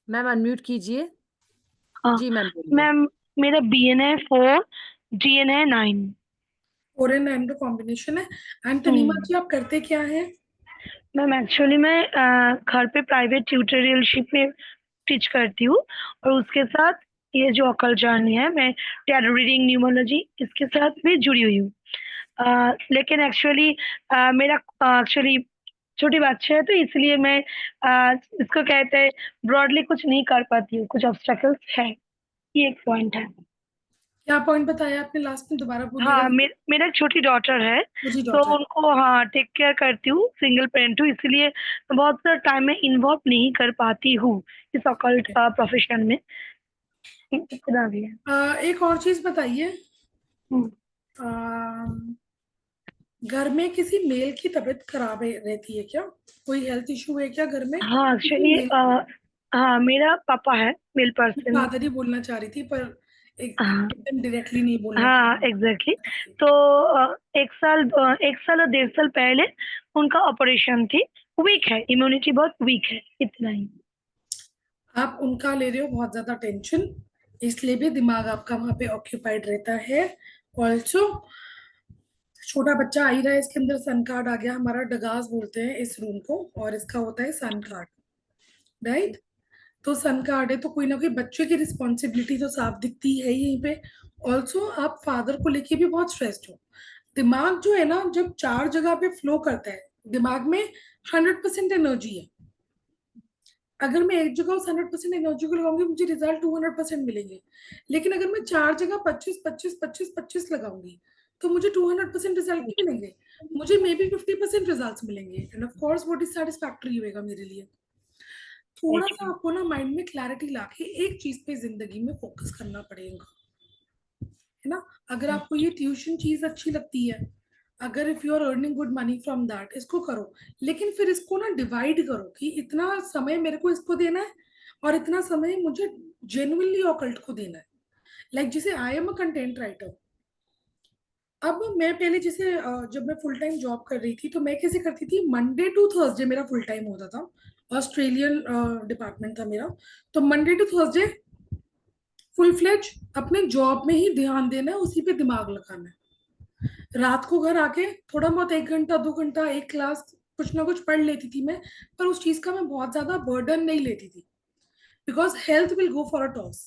मैम अनम्यूट कीजिए। हाँ जी मैम बोलिए। मैम, मेरा BN है 4, GN है 9। 4 and 9 का कॉम्बिनेशन है। एंड तनीमा जी आप करते क्या हैं? मैम एक्चुअली मैं घर पे प्राइवेट ट्यूटोरियलशिप में टीच करती हूँ, और उसके साथ ये जो अकल जर्नी है, मैं टैरो रीडिंग, न्यूमरोलॉजी, इसके साथ भी जुड़ी हुई हूँ। लेकिन एक्चुअली मेरा एक्चुअली छोटी बच्चा है, तो इसलिए मैं इसको कहते हैं ब्रॉडली कुछ नहीं कर पाती हूँ, कुछ ऑब्स्टेकल्स है, ये एक पॉइंट है। क्या पॉइंट बताया आपने लास्ट में, दोबारा बोलिएगा। हाँ, मेरा एक छोटी डॉटर है, मुझे तो डॉटर। उनको हाँ टेक केयर करती हूँ, सिंगल पेरेंट हूँ, इसलिए बहुत सा टाइम में इन्वॉल्व नहीं कर पाती हूँ इस ऑकल्ट प्रोफेशन में, इतना भी है। एक और चीज बताइए, हम्म। घर में किसी मेल की तबीयत खराब रहती है क्या? कोई हेल्थ इशू है क्या घर में? हाँ किसी एक्चुअली मेल, हाँ, मेरा पापा है, मेल पर्सन है। फादर ही बोलना चाह रही थी, पर हाँ एकदम डायरेक्टली नहीं बोलना। हाँ एग्जैक्टली। तो 1 साल 1 साल और 1.5 साल पहले उनका ऑपरेशन थी। वीक है, इम्यूनिटी बहुत वीक है, इतना ही। आप उनका ले रहे हो बहुत ज्यादा टेंशन, इसलिए भी दिमाग आपका वहां पे ऑक्यूपाइड रहता है। ऑल्सो छोटा बच्चा आ ही रहा है, इसके अंदर सन कार्ड आ गया, हमारा डगास बोलते हैं इस रूम को, और इसका होता है सन कार्ड, राइट? तो सन कार्ड है, तो कोई ना कोई बच्चे की रिस्पॉन्सिबिलिटी तो साफ दिखती है यहीं पे। ऑल्सो आप फादर को लेके भी बहुत स्ट्रेस्ड हो। दिमाग जो है ना, जब 4 जगह पे फ्लो करता है, दिमाग में 100% एनर्जी है। अगर मैं एक जगह उस 100% एनर्जी को लगाऊंगी, मुझे रिजल्ट 200% मिलेंगे। लेकिन अगर मैं 4 जगह 25 लगाऊंगी, तो मुझे 200% रिजल्ट नहीं मिलेंगे, मुझे मे बी 50% रिजल्ट मिलेंगे, एंड ऑफ कोर्स वो डिससेटिस्फैक्टरी होगा मेरे लिए। थोड़ा सा आपको ना माइंड में क्लैरिटी लाके एक चीज पे जिंदगी में फोकस करना पड़ेगा, है ना? अगर आपको ये ट्यूशन चीज अच्छी लगती है, अगर if you are earning good money from that, इसको करो। लेकिन फिर इसको ना डिवाइड करो कि इतना समय मेरे को इसको देना है, और इतना समय मुझे जेन्युइनली ऑकल्ट को देना है। लाइक जैसे I am a content writer. अब मैं पहले जैसे जब मैं फुल टाइम जॉब कर रही थी, तो मैं कैसे करती थी, मंडे टू थर्सडे मेरा फुल टाइम होता था, ऑस्ट्रेलियन डिपार्टमेंट था मेरा। तो Monday to Thursday full fledge अपने जॉब में ही ध्यान देना है, उसी पे दिमाग लगाना है। रात को घर आके थोड़ा बहुत 1 घंटा 2 घंटा एक क्लास कुछ ना कुछ पढ़ लेती थी मैं, पर उस चीज का मैं बहुत ज्यादा बर्डन नहीं लेती थी, because health will go for a toss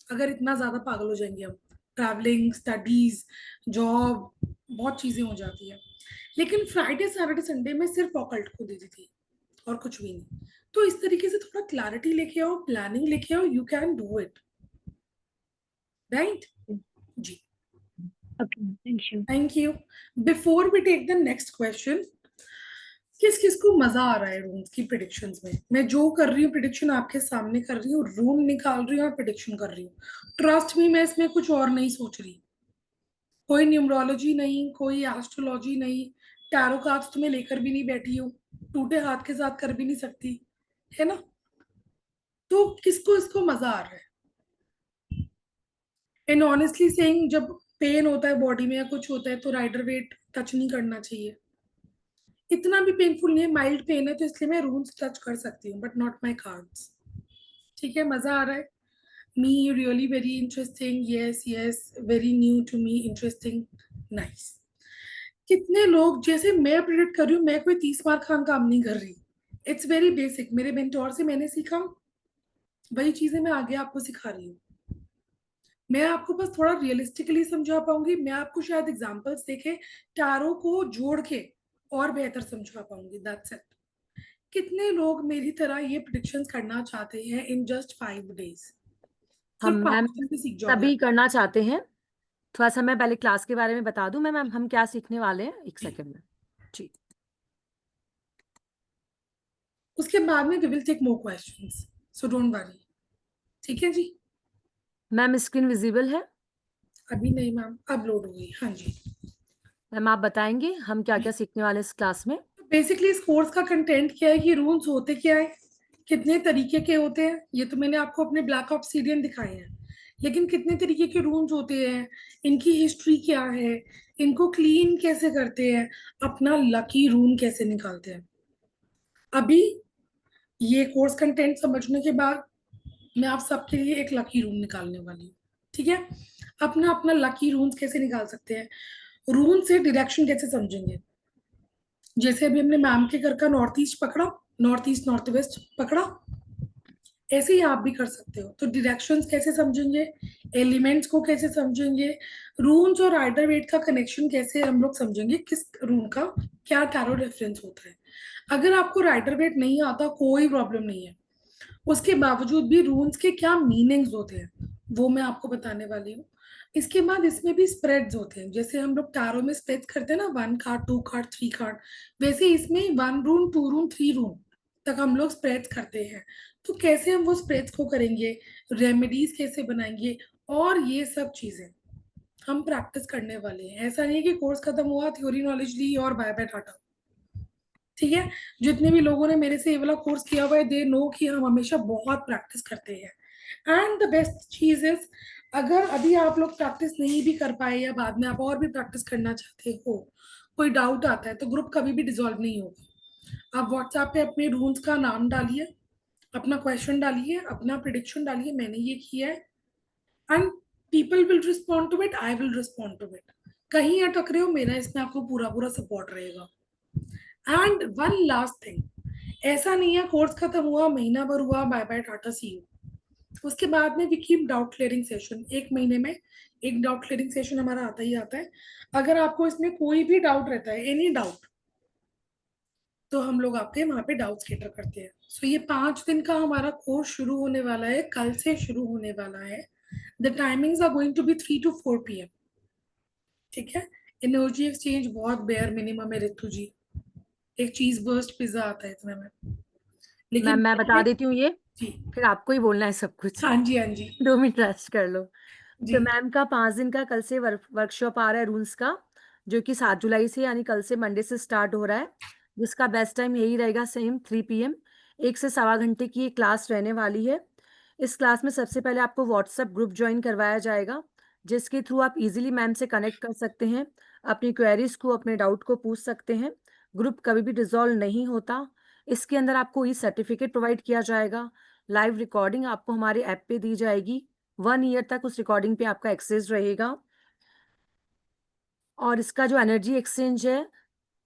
अगर इतना ज्यादा पागल हो जाएंगे हम। ट्रैवलिंग, स्टडीज, जॉब, बहुत चीजें हो जाती है। लेकिन फ्राइडे सैटरडे संडे में सिर्फ ऑकल्ट को देती थी, और कुछ भी नहीं। तो इस तरीके से थोड़ा क्लैरिटी लेके आओ, प्लानिंग लेके आओ, you can do it, right? जी, okay, thank you. Thank you. Before we take the next question, किस किस को मजा आ रहा है रूम्स की प्रिडिक्शंस में? मैं जो कर रही हूँ प्रिडिक्शन आपके सामने कर रही हूँ, रूम निकाल रही हूँ और प्रिडिक्शन कर रही हूँ। ट्रस्ट मी, मैं इसमें कुछ और नहीं सोच रही। कोई न्यूमरोलॉजी नहीं, कोई एस्ट्रोलॉजी नहीं, टैरो कार्ड्स तो मैं लेकर भी नहीं बैठी हूँ, टूटे हाथ के साथ कर भी नहीं सकती, है ना? तो किसको इसको मजा आ रहा है? एंड ऑनेस्टली सेइंग, जब पेन होता है बॉडी में या कुछ होता है, तो राइडर वेट टच नहीं करना चाहिए। इतना भी पेनफुल नहीं है, माइल्ड पेन है, तो इसलिए मैं रूम्स टच कर सकती हूँ, बट नॉट माई कार्ड्स। ठीक है, मजा आ रहा है? Me really very interesting. Yes, yes. Very new to me. Interesting. Nice. कितने लोग, जैसे मैं प्रिडिक्ट कर रही हूँ, मैं कोई 30 मार खान काम नहीं कर रही. It's very basic. मेरे मेंटोर से मैंने सीखा, वही चीजें मैं आगे आपको सिखा रही हूँ. मैं आपको बस थोड़ा रियलिस्टिकली समझा पाऊंगी. मैं आपको शायद एग्जांपल्स देके टैरो को जोड़ के और बेहतर समझा पाऊंगी. That's it. कितने लोग मेरी तरह ये प्रिडिक्शंस करना चाहते हैं इन जस्ट 5 days? हम सिर्फ मैम 5 दिन में सीख जाओगे. सभी करना चाहते हैं. थोड़ा सा मैं पहले क्लास के बारे में बता दूं मैम, हम क्या सीखने वाले हैं. एक सेकंड में. जी उसके बाद में we will take more questions, so don't worry. ठीक है जी. मैम स्क्रीन विजिबल है? अभी नहीं मैम, अपलोड हो गई. हाँ जी. मैम आप बताएंगे हम क्या क्या सीखने वाले हैं इस क्लास में. बेसिकली इस कोर्स का कंटेंट क्या है, कि रूल्स होते क्या है, कितने तरीके के होते हैं. ये तो मैंने आपको अपने ब्लैक ऑब्सिडियन दिखाए हैं, लेकिन कितने तरीके के रूल्स होते हैं, इनकी हिस्ट्री क्या है, इनको क्लीन कैसे करते हैं, अपना लकी रून कैसे निकालते हैं. अभी ये कोर्स कंटेंट समझने के बाद मैं आप सबके लिए एक लकी रून निकालने वाली हूँ. ठीक है. अपना अपना लकी रून्स कैसे निकाल सकते हैं, रून से डायरेक्शन कैसे समझेंगे. जैसे अभी हमने मैम के घर का नॉर्थ ईस्ट पकड़ा, नॉर्थ ईस्ट नॉर्थ वेस्ट पकड़ा, ऐसे ही आप भी कर सकते हो. तो डायरेक्शंस कैसे समझेंगे, एलिमेंट्स को कैसे समझेंगे, रून्स और राइडर वेट का कनेक्शन कैसे हम लोग समझेंगे, किस रून का क्या टैरो रेफरेंस होता है. अगर आपको राइडर वेट नहीं आता कोई प्रॉब्लम नहीं है, उसके बावजूद भी रून्स के क्या मीनिंग्स होते हैं वो मैं आपको बताने वाली हूँ. इसके बाद इसमें भी स्प्रेड्स होते हैं. जैसे हम लोग टैरो में स्प्रेड्स करते हैं ना, 1 कार्ड 2 कार्ड 3 कार्ड, वैसे इसमें 1 रून 2 रून 3 रून तक हम लोग स्प्रेड्स करते हैं. तो कैसे हम वो स्प्रेड्स को करेंगे, रेमेडीज कैसे बनाएंगे, और ये सब चीजें हम प्रैक्टिस करने वाले हैं. ऐसा नहीं है कि कोर्स खत्म हुआ, थ्योरी नॉलेज ली और बाय बाय टाटा. ठीक है. जितने भी लोगों ने मेरे से ये वाला कोर्स किया हुआ है, दे नो कि हम हमेशा बहुत प्रैक्टिस करते हैं. एंड द बेस्ट चीज इज, अगर अभी आप लोग प्रैक्टिस नहीं भी कर पाए या बाद में आप और भी प्रैक्टिस करना चाहते हो, कोई डाउट आता है, तो ग्रुप कभी भी डिसॉल्व नहीं होगा. आप व्हाट्सएप पे अपने रूल्स का नाम डालिए, अपना क्वेश्चन डालिए, अपना प्रिडिक्शन डालिए, मैंने ये किया है, and people will respond to it, I will respond to it. कहीं अटक रहे हो, मेरा इसमें आपको पूरा पूरा सपोर्ट रहेगा. एंड वन लास्ट थिंग, ऐसा नहीं है कोर्स खत्म हुआ, महीना भर हुआ, bye bye tata see you. उसके बाद में we keep doubt clearing session. 1 महीने में एक डाउट क्लियरिंग सेशन हमारा आता ही आता है. अगर आपको इसमें कोई भी डाउट रहता है, एनी डाउट, तो हम लोग आपके वहां पे डाउट्स क्लियर करते हैं. सो ये 5 दिन का हमारा कोर्स शुरू होने वाला है, कल से शुरू होने वाला है. The timings are going to be 3 to 4 PM. ठीक है. एनर्जी एक्सचेंज बहुत बेयर मिनिमम है रितु जी. एक चीज बर्स्ट पिज्जा आता है इतने में. मैम लेकिन मैं बता देती हूँ ये, जी. फिर आपको ही बोलना है सब कुछ. हाँ जी, हाँ जी. 2 मिनट रेस्ट कर लो. जी. तो मैम का 5 दिन का कल से वर्कशॉप आ रहा है रूल्स का, जो कि 7 जुलाई से यानी कल से मंडे से स्टार्ट हो रहा है, जिसका बेस्ट टाइम यही रहेगा सेम 3 PM. 1 से सवा घंटे की ये क्लास रहने वाली है. इस क्लास में सबसे पहले आपको व्हाट्सएप ग्रुप ज्वाइन करवाया जाएगा, जिसके थ्रू आप इजीली मैम से कनेक्ट कर सकते हैं, अपनी क्वेरीज को, अपने डाउट को पूछ सकते हैं. ग्रुप कभी भी डिसॉल्व नहीं होता. इसके अंदर आपको ई सर्टिफिकेट प्रोवाइड किया जाएगा. लाइव रिकॉर्डिंग आपको हमारे ऐप पे दी जाएगी. 1 ईयर तक उस रिकॉर्डिंग पे आपका एक्सेस रहेगा. और इसका जो एनर्जी एक्सचेंज है,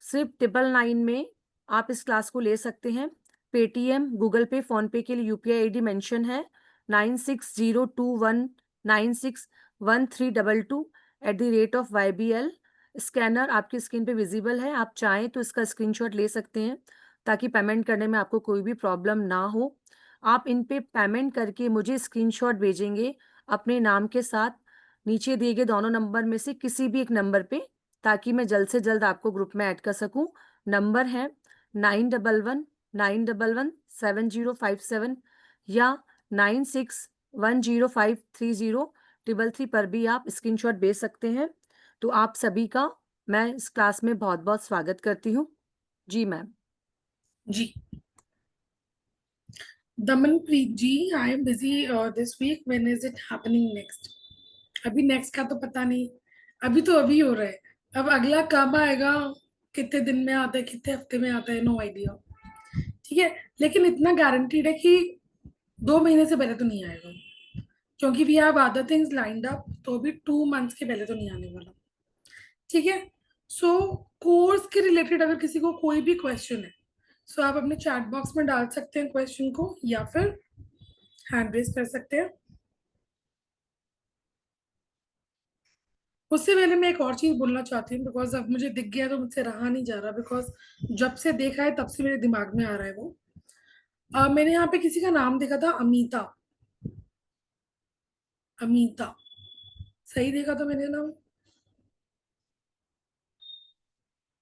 सिर्फ 999 में आप इस क्लास को ले सकते हैं. पेटीएम, गूगल पे, फोन पे के लिए UPI ID मेंशन है 9602196132@YBL. स्कैनर आपकी स्क्रीन पे विजिबल है. आप चाहें तो इसका स्क्रीनशॉट ले सकते हैं, ताकि पेमेंट करने में आपको कोई भी प्रॉब्लम ना हो. आप इन पे पेमेंट करके मुझे स्क्रीनशॉट भेजेंगे अपने नाम के साथ, नीचे दिए गए दोनों नंबर में से किसी भी एक नंबर पे, ताकि मैं जल्द से जल्द आपको ग्रुप में ऐड कर सकूं. नंबर है 9119117057 या 9610530333 पर भी आप स्क्रीनशॉट भेज सकते हैं. तो आप सभी का मैं इस क्लास में बहुत बहुत स्वागत करती हूँ. जी मैम. जी. Damanpreet ji, I am busy this week. When is it happening next? अभी नेक्स्ट का तो पता नहीं. अभी तो अभी हो रहा है. अब अगला कब आएगा, कितने दिन में आता है, कितने हफ्ते में आता है, नो आइडिया. ठीक है. लेकिन इतना गारंटीड है कि 2 महीने से पहले तो नहीं आएगा. क्योंकि we have other things lined up, तो अभी 2 मंथ्स के पहले तो नहीं आने वाला। ठीक है, सो कोर्स के रिलेटेड अगर किसी को कोई भी क्वेश्चन है, सो आप अपने चैट बॉक्स में डाल सकते हैं क्वेश्चन को, या फिर हैंड रेज कर सकते हैं। उससे पहले मैं एक और चीज बोलना चाहती हूँ, बिकॉज अब मुझे दिख गया तो मुझसे रहा नहीं जा रहा, बिकॉज जब से देखा है तब से मेरे दिमाग में आ रहा है वो। मैंने यहाँ पे किसी का नाम देखा था, अमीता। अमीता, सही देखा था मैंने नाम?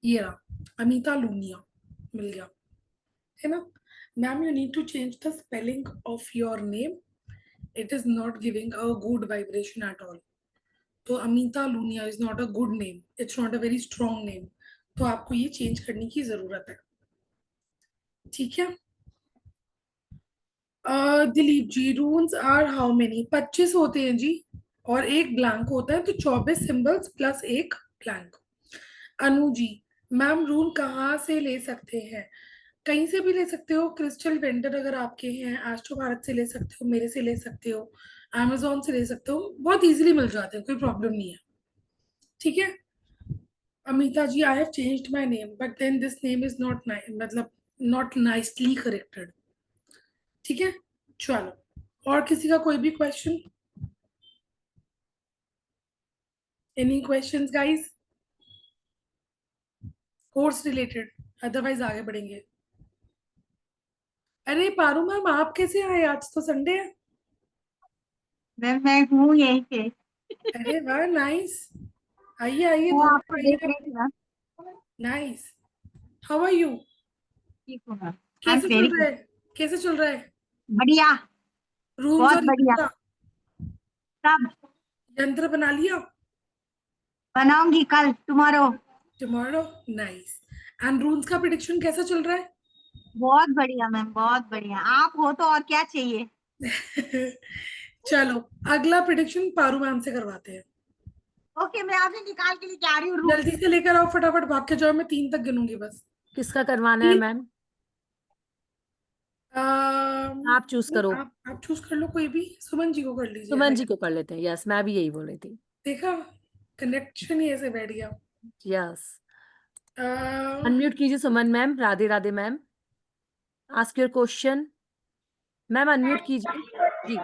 ये रहा, अमीता लूनिया, मिल गया, है ना? Ma'am, you need to change the spelling of your name, it is not giving a good vibration at all. तो Amita Lunia is not a good name, it's not a very strong name, तो आपको ये चेंज करने की जरूरत है। ठीक है। Dilip ji, रून्स are how many? 25 होते हैं जी, और एक ब्लैंक होता है, तो 24 सिंबल्स प्लस एक ब्लैंक। अनु जी, मैम रून कहाँ से ले सकते हैं? कहीं से भी ले सकते हो, क्रिस्टल वेंडर अगर आपके हैं, एस्ट्रो भारत से ले सकते हो, मेरे से ले सकते हो, amazon से ले सकते हो, बहुत इजीली मिल जाते हैं, कोई प्रॉब्लम नहीं है। ठीक है। Amita ji, I have changed my name but then this name is not मतलब नॉट नाइसली करेक्टेड। ठीक है, चलो, और किसी का कोई भी question? Any questions guys, course related? Otherwise आगे बढ़ेंगे। अरे पारू मैम, आप कैसे आए? आज तो संडे है। मैं हूँ यहीं पे। अरे वाह, नाइस। आइए आइए, वो दो आपको मिनट देख आइए। रही थी ना। नाइस। How are you? ठीक हूँ मैं। आई एम कैसे वेरी चल रहा गुड। है? कैसे चल रहा है? बढ़िया। रूम्स बहुत और बढ़िया। यंत्र? सब यंत्र बना लिया? बनाऊंगी कल tomorrow. Tomorrow, nice. And rooms का प्रिडिक्शन कैसा चल रहा बहुत बढ़िया मैम, बहुत बढ़िया। आप हो तो और क्या चाहिए। है? चलो, अगला प्रिडिक्शन पारू मैम से करवाते हैं। ओके, मैं अभी निकाल के लेके आ रही हूँ जल्दी से लेकर आओ, फटाफट भाग के जाओ, मैं 3 तक गिनूंगी बस। किसका करवाना है 3। मैम? आप चूज नहीं, करो। आप चूज कर लो, कोई भी। सुमन जी को कर लीजिए, सुमन हाय। जी को कर लेते हैं। यस, मैं भी यही बोल रही थी। देखा, कनेक्शन ही ऐसे बैठ गया। यस, अह, अनम्यूट कीजिए Suman ma'am. Radhe Radhe ma'am, ask your question. Ma'am unmute कीजिए जी।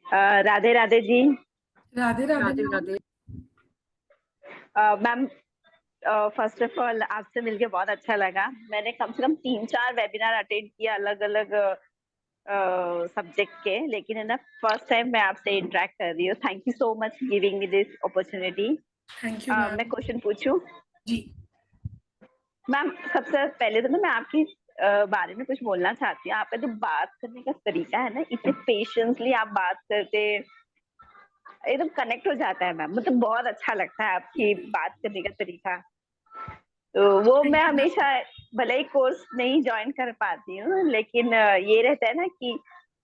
Radhe Radhe ji. Radhe Radhe Radhe ma'am. Radhe. Ma'am, first of all आपसे मिलके बहुत अच्छा लगा। मैंने कम से कम 3-4 वेबिनार अटेंड किया अलग अलग सब्जेक्ट के, लेकिन है ना, फर्स्ट टाइम मैं आपसे इंटरेक्ट कर रही हूँ। Thank you so much giving me this opportunity. Thank you मैं मैम। क्वेश्चन पूछूं? जी। मैम, सबसे पहले तो ना मैं आपकी बारे में कुछ बोलना चाहती हूँ। आपका जो बात करने का तरीका है ना, इतने पेशेंसली आप बात करते, एकदम कनेक्ट हो जाता है मैम। मतलब बहुत अच्छा लगता है आपकी बात करने का तरीका। तो वो मैं हमेशा, भले ही कोर्स नहीं ज्वाइन कर पाती हूँ, लेकिन ये रहता है ना कि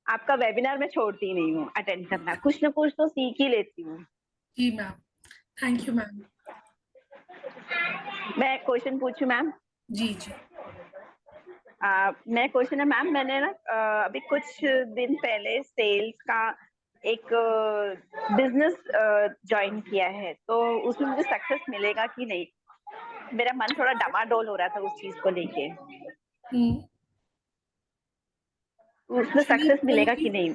आपका वेबिनार मैं छोड़ती नहीं हूँ अटेंड करना, कुछ ना कुछ तो सीख ही लेती हूँ। जी मैम, थैंक यू मैम। मैं क्वेश्चन पूछूं मैम? जी जी। मैं क्वेश्चन है मैम, मैंने ना अभी कुछ दिन पहले सेल्स का एक बिजनेस ज्वाइन किया है, तो उसमें मुझे सक्सेस मिलेगा कि नहीं? मेरा मन थोड़ा डमाडोल हो रहा था उस चीज को लेके। उसमें सक्सेस मिलेगा कि नहीं?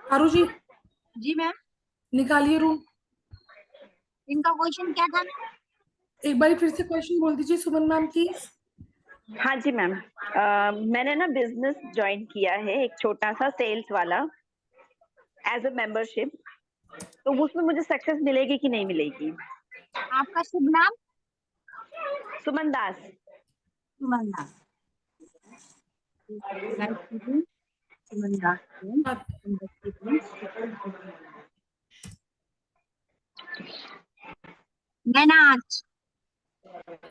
पारू जी, जी मैम। निकालिए रूम। इनका क्वेश्चन क्या था? एक बार फिर से क्वेश्चन बोल दीजिए सुमन मैम प्लीज। हाँ जी मैम, मैंने ना बिजनेस ज्वाइन किया है, एक छोटा सा सेल्स वाला, एज अ मेंबरशिप। तो उसमें मुझे सक्सेस मिलेगी कि नहीं मिलेगी? आपका शुभ नाम? सुमन दास। सुमन दास। सुमन दास। मैनाज।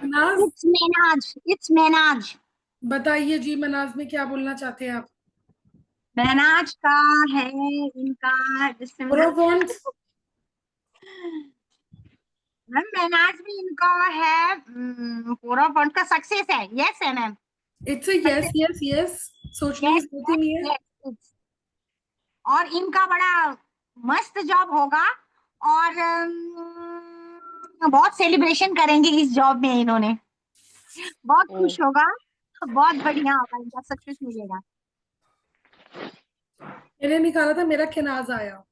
मनाज, इट्स मैनाज। इट्स मैनाज। बताइए जी, मनाज में क्या बोलना चाहते हैं आप? मैनाज का है इनका, जिससे प्रोफॉन्स। मैम मेनाज भी इनका है, पूरा फंड का सक्सेस है। यस है ma'am. It's a yes yes yes, सोचने की यस जरूरत ही नहीं है। यस। और इनका बड़ा मस्त जॉब होगा, और बहुत सेलिब्रेशन करेंगे इस जॉब में इन्होंने। बहुत खुश होगा, बहुत बढ़िया होगा, इनका सक्सेस मिलेगा। मैंने निकाला था, मेरा केनाज आया।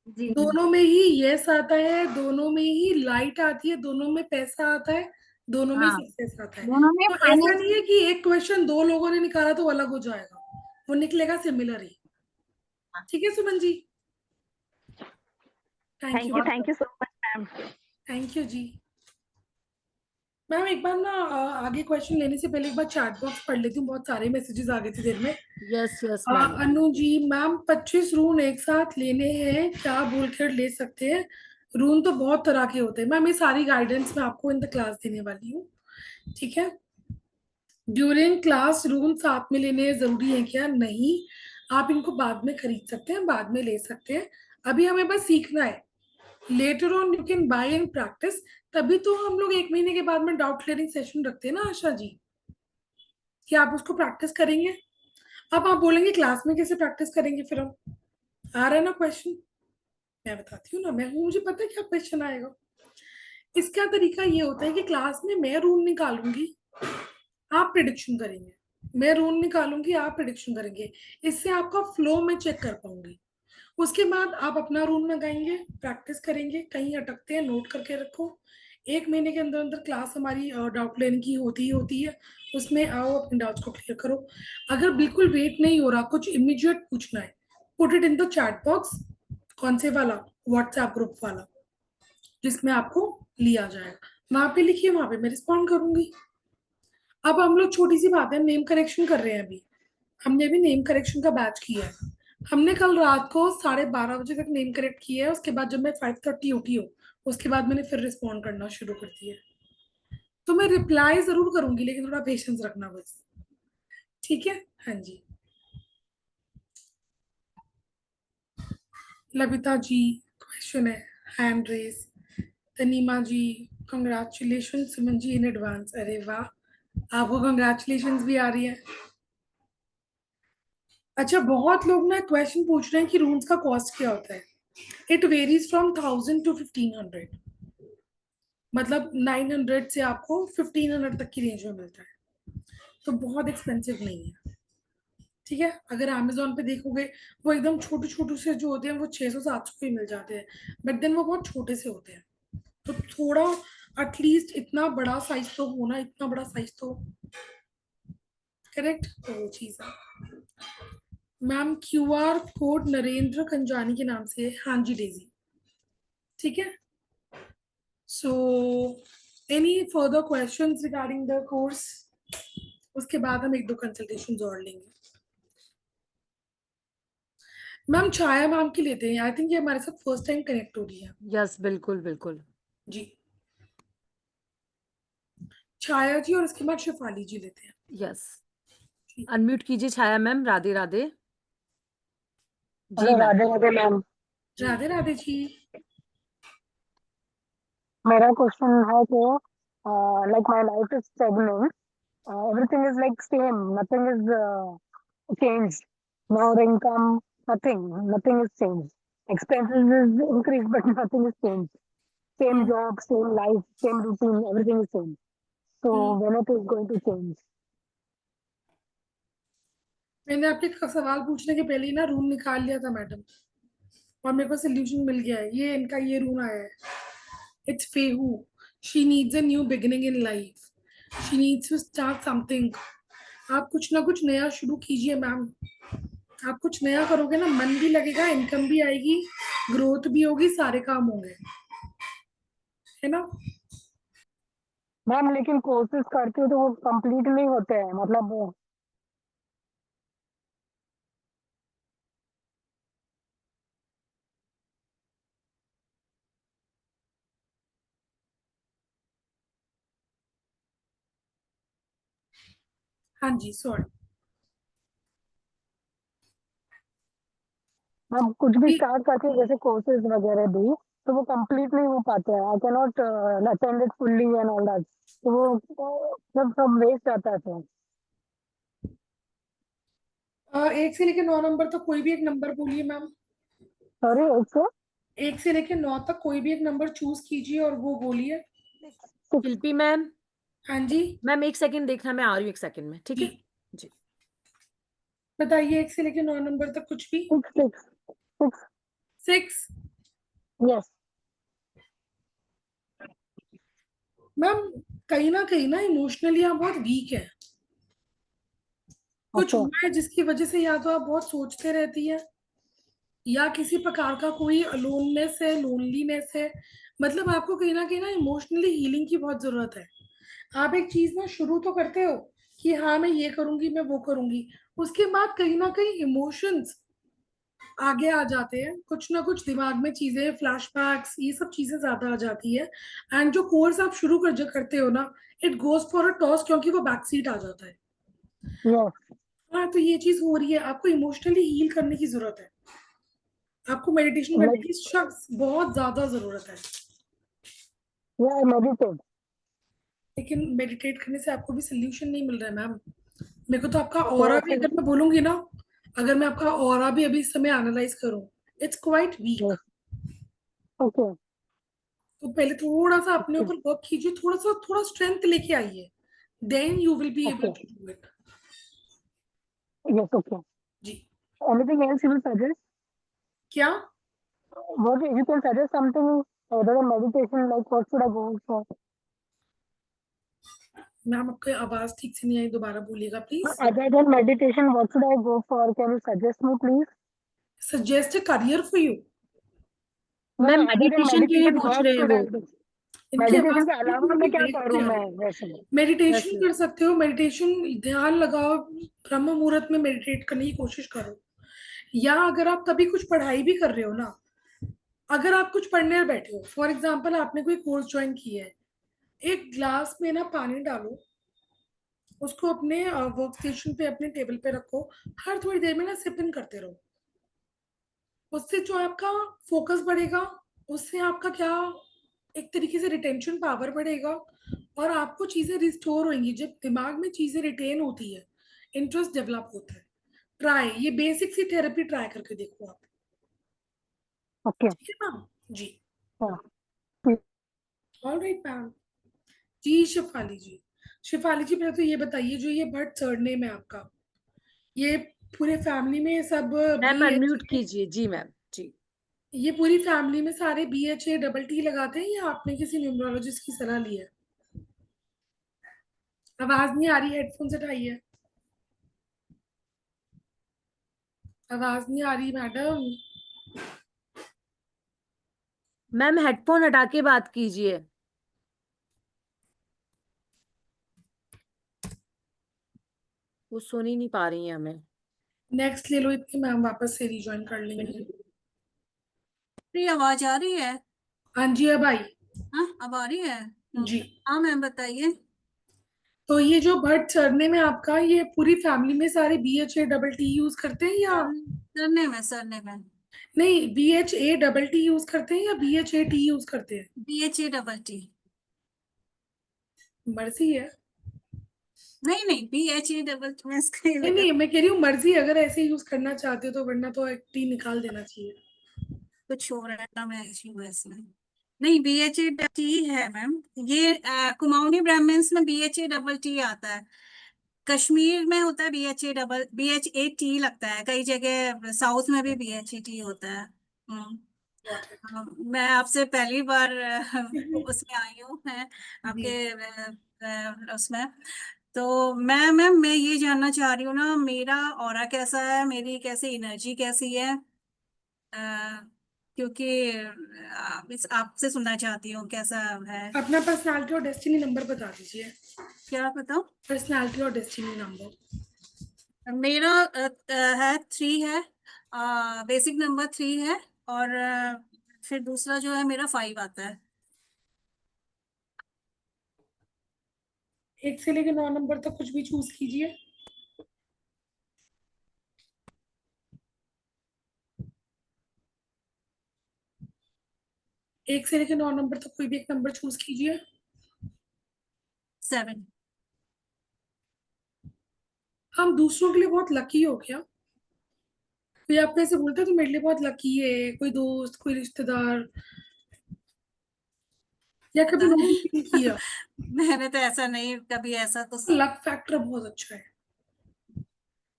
जी जी। दोनों में ही यस आता है, दोनों में ही लाइट आती है, दोनों में पैसा आता है, दोनों में हाँ, सक्सेस आता है। दोनों में तो ऐसा फाइनेंस। नहीं है कि एक क्वेश्चन दो लोगों ने निकाला तो अलग हो जाएगा, वो निकलेगा सिमिलर ही। ठीक है Suman ji, thank you. Thank you so much ma'am. Thank you ji. Ma'am एक बार ना आगे क्वेश्चन लेने से पहले एक बार चैट बॉक्स पढ़ लेती हूँ, बहुत सारे मैसेजेस आ गए थे देर में। Yes yes ma'am. Anu ji, ma'am 25 rune एक साथ लेने हैं क्या, बोल कर ले सकते हैं? रून तो बहुत तरह के होते हैं मैम, ये सारी गाइडेंस मैं आपको इन द क्लास देने वाली हूँ। ठीक है, ड्यूरिंग क्लास रून साथ में लेने जरूरी है क्या? नहीं, आप इनको बाद में खरीद सकते हैं, बाद में ले सकते हैं। अभी हमें बस सीखना है, later on you can buy and practice. तभी तो हम लोग 1 महीने के बाद में डाउट क्लियरिंग सेशन रखते हैं ना आशा जी, कि आप उसको प्रैक्टिस करेंगे। अब आप बोलेंगे क्लास में कैसे प्रैक्टिस करेंगे, फिर हम आ रहा है ना क्वेश्चन, मैं बताती हूँ ना, मैं हूँ, मुझे पता है क्या क्वेश्चन आएगा। इसका तरीका ये होता है कि क्लास में मैं रूल निकालूंगी, आप प्रिडिक्शन करेंगे, मैं रूल निकालूंगी, आप प्रिडिक्शन करेंगे। इससे आपका फ्लो में चेक कर पाऊंगी। उसके बाद आप अपना रूल लगाएंगे, प्रैक्टिस करेंगे, कहीं अटकते हैं नोट करके रखो। 1 महीने के अंदर अंदर क्लास हमारी डाउट लेने की होती ही होती है, उसमें आओ अपने डाउट्स को क्लियर करो। अगर बिल्कुल वेट नहीं हो रहा, कुछ इमीडिएट पूछना है, put it in the chat box. कौन से वाला? व्हाट्सएप ग्रुप वाला, जिसमें आपको लिया जाएगा, वहां पे लिखिए, वहां पे मैं रिस्पॉन्ड करूंगी। अब हम लोग छोटी सी बात है, नेम करेक्शन कर रहे हैं अभी, हमने भी नेम करेक्शन का बैच किया है। हमने कल रात को 12:30 बजे तक नेम करेक्ट किया है, उसके बाद जब मैं 5:30 उठी हूँ, उसके बाद मैंने फिर रिस्पॉन्ड करना शुरू कर दिया। तो मैं रिप्लाई जरूर करूंगी, लेकिन थोड़ा पेशेंस रखना बस। ठीक है, हाँ जी। लबिता जी क्वेश्चन है, hand raise. Tanima ji congratulation Suman ji in advance. अरे वाह, आपको कंग्रेचुलेशन भी आ रही है। अच्छा, बहुत लोग ना क्वेश्चन पूछ रहे हैं कि रूम्स का कॉस्ट क्या होता है। इट वेरीज फ्रॉम 1000 to 1500, मतलब 900 से आपको 1500 तक की रेंज में मिलता है, तो बहुत एक्सपेंसिव नहीं है। ठीक है, अगर अमेजोन पे देखोगे, वो एकदम छोटे छोटे से जो होते हैं वो 600-700 के मिल जाते हैं, बट देन वो बहुत छोटे से होते हैं। तो थोड़ा एटलीस्ट इतना बड़ा साइज तो होना, इतना बड़ा साइज तो, करेक्ट, तो वो चीज है। मैम क्यूआर कोड नरेंद्र कंजानी के नाम से है, हाँ जी डेजी। ठीक है, so any further questions regarding the course? उसके बाद हम 1-2 कंसल्टेशन और लेंगे। मैम छाया मैम की लेते हैं, आई थिंक ये हमारे साथ फर्स्ट टाइम कनेक्ट हो रही है। यस बिल्कुल बिल्कुल। जी, छाया जी और उसके बाद शिफाली जी लेते हैं। यस, ठीक। अनम्यूट कीजिए छाया मैम। राधे राधे। जी hello, ma'am. Radhe Radhe ma'am. जी राधे राधे जी। मेरा क्वेश्चन है कि like my life is stagnant, everything is like same, nothing is changed. Now the income, nothing is changed. Expenses is increased, but nothing is changed. Same job, same life, same routine, everything is same. So when it is going to change? मैंने आपके सवाल पूछने के पहले ही ना room निकाल लिया था मैडम, और मेरे को सोल्यूशन मिल गया है। ये इनका ये रूम आया है, it's Fehu. She needs a new beginning in life, she needs to start something. आप कुछ ना कुछ नया शुरू कीजिए मैम। आप कुछ नया करोगे ना, मन भी लगेगा, इनकम भी आएगी, ग्रोथ भी होगी, सारे काम होंगे, है ना? मैम लेकिन कोर्सेज करती हूँ तो वो कंप्लीट नहीं होते हैं, मतलब हाँ जी, सॉरी। मैम कुछ भी स्टार्ट करती हूँ, जैसे कोर्सेज वगैरह भी, तो वो कंप्लीट नहीं हो पाता है। I can not attend it fully and all that. तो वो सब वेस्ट जाता है फिर। 1 से लेकर 9 नंबर तक कोई भी एक नंबर बोलिए मैम। सॉरी, 1 से लेकर 9 तक कोई भी एक नंबर चूज कीजिए और वो बोलिए। शिल्पी मैम, हाँ जी मैम 1 सेकंड देखना, मैं आ रही हूँ 1 सेकंड में, ठीक जी, है? जी। बताइए 1 से लेकर 9 नंबर तक कुछ भी। 6 6। यस। मैम कहीं ना इमोशनली आप बहुत वीक है। कुछ ओके। हुआ है जिसकी वजह से या तो आप बहुत सोचते रहती है, या किसी प्रकार का कोई अलोननेस है, लोनलीनेस है। मतलब आपको कहीं ना इमोशनली हीलिंग की बहुत जरूरत है। आप एक चीज ना शुरू तो करते हो कि हाँ मैं ये करूंगी, मैं वो करूंगी, उसके बाद कहीं ना कहीं इमोशंस आगे आ जाते हैं, कुछ ना कुछ दिमाग में चीजें, फ्लैशबैक्स, ये सब चीजें ज्यादा आ जाती है। एंड जो कोर्स आप शुरू कर जो करते हो ना, it goes for a toss, क्योंकि वो बैक सीट आ जाता है। यस। हाँ, तो ये चीज हो रही है, आपको इमोशनली हील करने की जरूरत है। आपको मेडिटेशन करने लाइक की सख्त बहुत ज्यादा जरूरत है। या आई मेडिटेट। लेकिन मेडिटेट करने से आपको भी सोल्यूशन नहीं मिल रहा है मैम। मेरे को तो आपका ओके ऑरा भी, फिर। अगर मैं बोलूंगी ना, अगर मैं आपका ऑरा भी अभी इस समय एनालाइज करूं, it's quite weak. Yes. Okay. तो पहले थोड़ा सा अपने ओके। ऊपर वर्क कीजिए, थोड़ा स्ट्रेंथ लेके आइए, then you will be able okay. To do it. Yes. Okay. जी। Anything else you will suggest? क्या? What you can suggest something other than meditation, like what should I go for? Ma'am आपकी आवाज ठीक से नहीं आई, दोबारा बोलिएगा please. Other than meditation, what should I go for? Can you suggest me, please? Suggest a career for you. No, ma'am no. Other than meditation के लिए meditation, पूछ what रहे हैं should वो। I do? इनकी आवाज मेडिटेशन के अलावा मैं क्या ब्रेक करूँ किया। मैं वैसे? मेडिटेशन वैसे कर सकते हो, मेडिटेशन ध्यान लगाओ, ब्रह्म मुहूर्त में मेडिटेट करने की कोशिश करो। या अगर आप कभी कुछ पढ़ाई भी कर रहे हो ना, अगर आप कुछ पढ़ने बैठे हो, फॉर एग्जाम्पल आपने कोई कोर्स ज्वाइन किया है, एक ग्लास में ना पानी डालो, उसको अपने वर्क स्टेशन पे, अपने टेबल पे रखो, हर थोड़ी देर में ना सिप इन करते रहो। उससे जो आपका फोकस बढ़ेगा, उससे आपका क्या, एक तरीके से रिटेंशन पावर बढ़ेगा, और आपको चीजें रिस्टोर होंगी। जब दिमाग में चीजें रिटेन होती है, इंटरेस्ट डेवलप होता है। ट्राई, ये बेसिक सी थेरेपी ट्राई करके देखो आप। Okay. ठीक है मैम जी। Yeah. ऑल राइट मैम जी। शिफाली जी, शिफाली जी, पहले तो ये बताइए, जो ये बर्ड सरनेम में आपका, ये पूरे फैमिली में सब मैम बी एच अनम्यूट कीजिए। जी मैम, जी। ये पूरी फैमिली में सारे BHA लगाते हैं, या आपने किसी न्यूमरोलॉजिस्ट की सलाह ली है? आवाज नहीं आ रही, हेडफोन हटाइए। आवाज नहीं आ रही मैडम। मैम हेडफोन हटा के बात कीजिए। वो सुन ही नहीं पा रही है हमें। नेक्स्ट ले लो, इतनी मैम वापस से रिज्वाइन कर लेंगे। मेरी आवाज आ रही है? हाँ जी, अब आई। हाँ, अब आ रही है। जी। हाँ मैम, बताइए। तो ये जो बर्ड सरनेम में आपका, ये पूरी फैमिली में सारे BHA यूज करते हैं, या सरने में नहीं, BHA यूज करते हैं या BHAT यूज करते हैं? BHA मर्जी है। नहीं नहीं, BHA मैं इसका ही नहीं लगा। नहीं, मैं कह रही हूँ मर्जी, अगर ऐसे यूज करना चाहते हो तो, वरना तो एक टी निकाल देना चाहिए। कुछ हो रहा था मैं इसी वजह से। नहीं, BHA है मैम। ये कुमाऊनी ब्राह्मण्स में BHA आता है। कश्मीर में होता है BHAT लगता है। कई जगह साउथ में भी BHAT होता है। मैं आपसे पहली बार उसमें आई हूँ, मैं जी। आपके उसमें। तो मैं ये जानना चाह रही हूँ ना, मेरा ऑरा कैसा है, मेरी कैसी एनर्जी कैसी है। अ, क्योंकि आपसे सुनना चाहती हूँ कैसा है। अपना पर्सनालिटी और डेस्टिनी नंबर बता दीजिए। क्या बताऊँ? पर्सनालिटी और डेस्टिनी नंबर। मेरा है 3 है। बेसिक नंबर 3 है। और फिर दूसरा जो है मेरा 5 आता है। 1 से लेकर 9 नंबर तक कुछ भी चूज कीजिए। 1 से लेकर 9 नंबर तक कोई भी एक नंबर चूज कीजिए। 7। हम दूसरों के लिए बहुत लकी हो क्या? कोई आपको ऐसे बोलता है तो मेरे लिए बहुत लकी है, कोई दोस्त, कोई रिश्तेदार, या कभी पता नोटिस नहीं किया? मैंने तो ऐसा नहीं कभी ऐसा तो लक फैक्टर बहुत अच्छा है।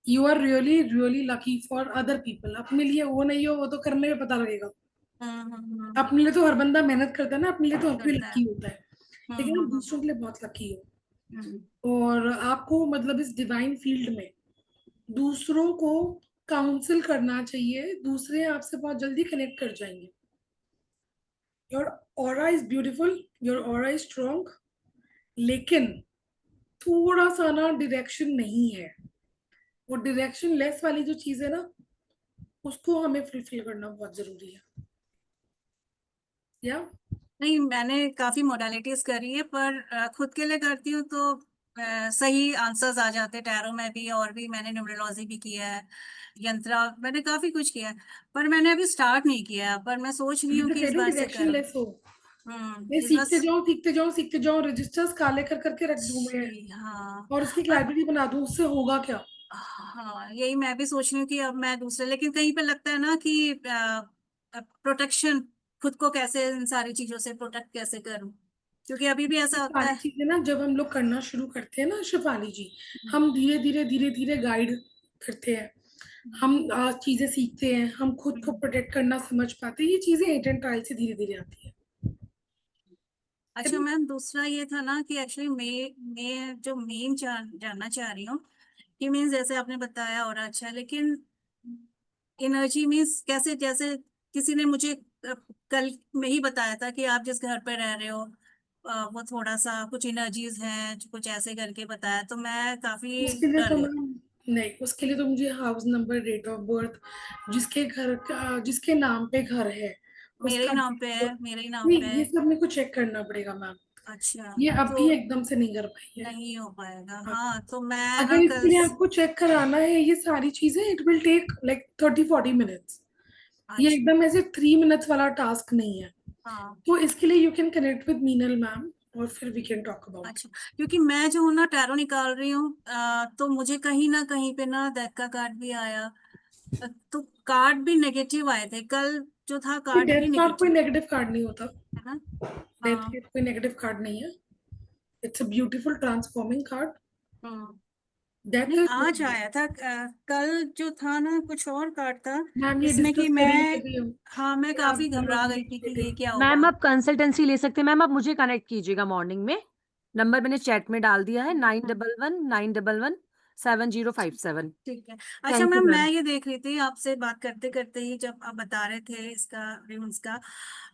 You are really really lucky for other people. अपने लिए वो नहीं हो, वो तो करने में पता लगेगा। अपने लिए तो हर बंदा मेहनत करता है ना, अपने लिए तो हर कोई करता है। लकी होता है, लेकिन आप दूसरों के लिए बहुत लकी हो। और आपको मतलब इस डिवाइन फील्ड में दूसरों को काउंसिल करना चाहिए, दूसरे आपसे बहुत जल्दी कनेक्ट कर जाएंगे। Your aura is beautiful, your aura is strong, लेकिन थोड़ा सा ना डायरेक्शन नहीं है। वो डायरेक्शन लेस वाली जो चीज है ना, उसको हमें फुलफिल करना बहुत जरूरी है। या नहीं, मैंने काफी मोडालिटीज करी है, पर खुद के लिए करती हूँ तो सही आंसर्स आ जाते हैं। टैरो में भी, और भी मैंने न्यूमरोलॉजी भी किया है, यंत्रा, मैंने काफी कुछ किया है, पर मैंने अभी स्टार्ट नहीं किया। पर मैं सोच रही हूँ कि इस बार से डायरेक्शन करूँ। लेस हो, ये इस बार सीखते जाओ सीखते जाओ सीखते जाओ, रजिस्टर्स काले कर करके रख दूं मैं हाँ। और उसकी एक और लाइब्रेरी बना दूं, उससे होगा क्या? हाँ, यही मैं भी सोच रही हूँ कि अब मैं दूसरे, लेकिन कहीं पे लगता है ना कि प्रोटेक्शन, खुद को कैसे इन सारी चीजों से प्रोटेक्ट कैसे करूँ, क्योंकि अभी भी ये ऐसा होता सारी है। चीजें ना जब हम लोग करना शुरू करते हैं ना शिफाली जी, हम धीरे धीरे धीरे धीरे गाइड करते हैं, हम चीजें सीखते हैं, हम खुद को प्रोटेक्ट करना समझ पाते हैं। ये चीजें हिट एंड ट्रायल से धीरे धीरे आती है। अच्छा मैम, दूसरा ये था ना कि एक्चुअली मैं जो मेन जानना चाह रही हूँ कि मीन्स जैसे आपने बताया और अच्छा है, लेकिन एनर्जी मीन्स कैसे, जैसे किसी ने मुझे कल में ही बताया था कि आप जिस घर पे रह रहे हो वो थोड़ा सा कुछ एनर्जीज हैं, कुछ ऐसे करके बताया, तो मैं काफी उसके लिए डर तो गई। मैम नहीं, उसके लिए तो मुझे house number, date of birth, जिसके घर का, जिसके नाम पे घर है मेरे ही उसका नाम पे है, मेरे ही नाम नहीं, पे ये है। सब मेरे को चेक करना पड़ेगा मैम। अच्छा, ये तो अभी एकदम से नहीं कर पाई है। नहीं हो पाएगा। हाँ। हाँ, तो मैं अगर ना इसके कल लिए आपको चेक कराना है ये सारी चीजें, it will take like 30-40 minutes. ये अच्छा। एकदम ऐसे 3 मिनट्स वाला टास्क नहीं है। हाँ। तो इसके लिए you can connect with Meenal ma'am और फिर वी कैन टॉक अबाउट। अच्छा, क्योंकि मैं जो हूँ ना टैरो निकाल रही हूँ, तो मुझे कहीं ना कहीं पे ना डेथ का कार्ड भी आया। तो कार्ड भी नेगेटिव आए थे कल, जो था कार्ड भी डेथ कार्ड कोई नेगेटिव, नेगेटिव कार्ड नहीं होता। है ना। डेथ हाँ। कोई नेगेटिव कार्ड नहीं है। It's a beautiful transforming card. Hmm. Death नहीं, इज आज आया था कल जो था ना कुछ और कार्ड था, मैम, ये जिसमें कि डिस्कस करेंगे मैं, अभी हम हाँ, मैं कि आप काफी दोनों घबरा अपनी गई थी कि ये मीटिंग। क्या मैम होगा। आप कंसल्टेंसी ले सकते हैं मैम, आप मुझे कनेक्ट कीजिएगा मॉर्निंग में। नंबर मैंने चैट में डाल दिया है, 9119117057। ठीक है। अच्छा थैंक यू मैम, मैं मैम। ये देख रही थी आपसे बात करते करते ही, जब आप बता रहे थे इसका रूम्स का,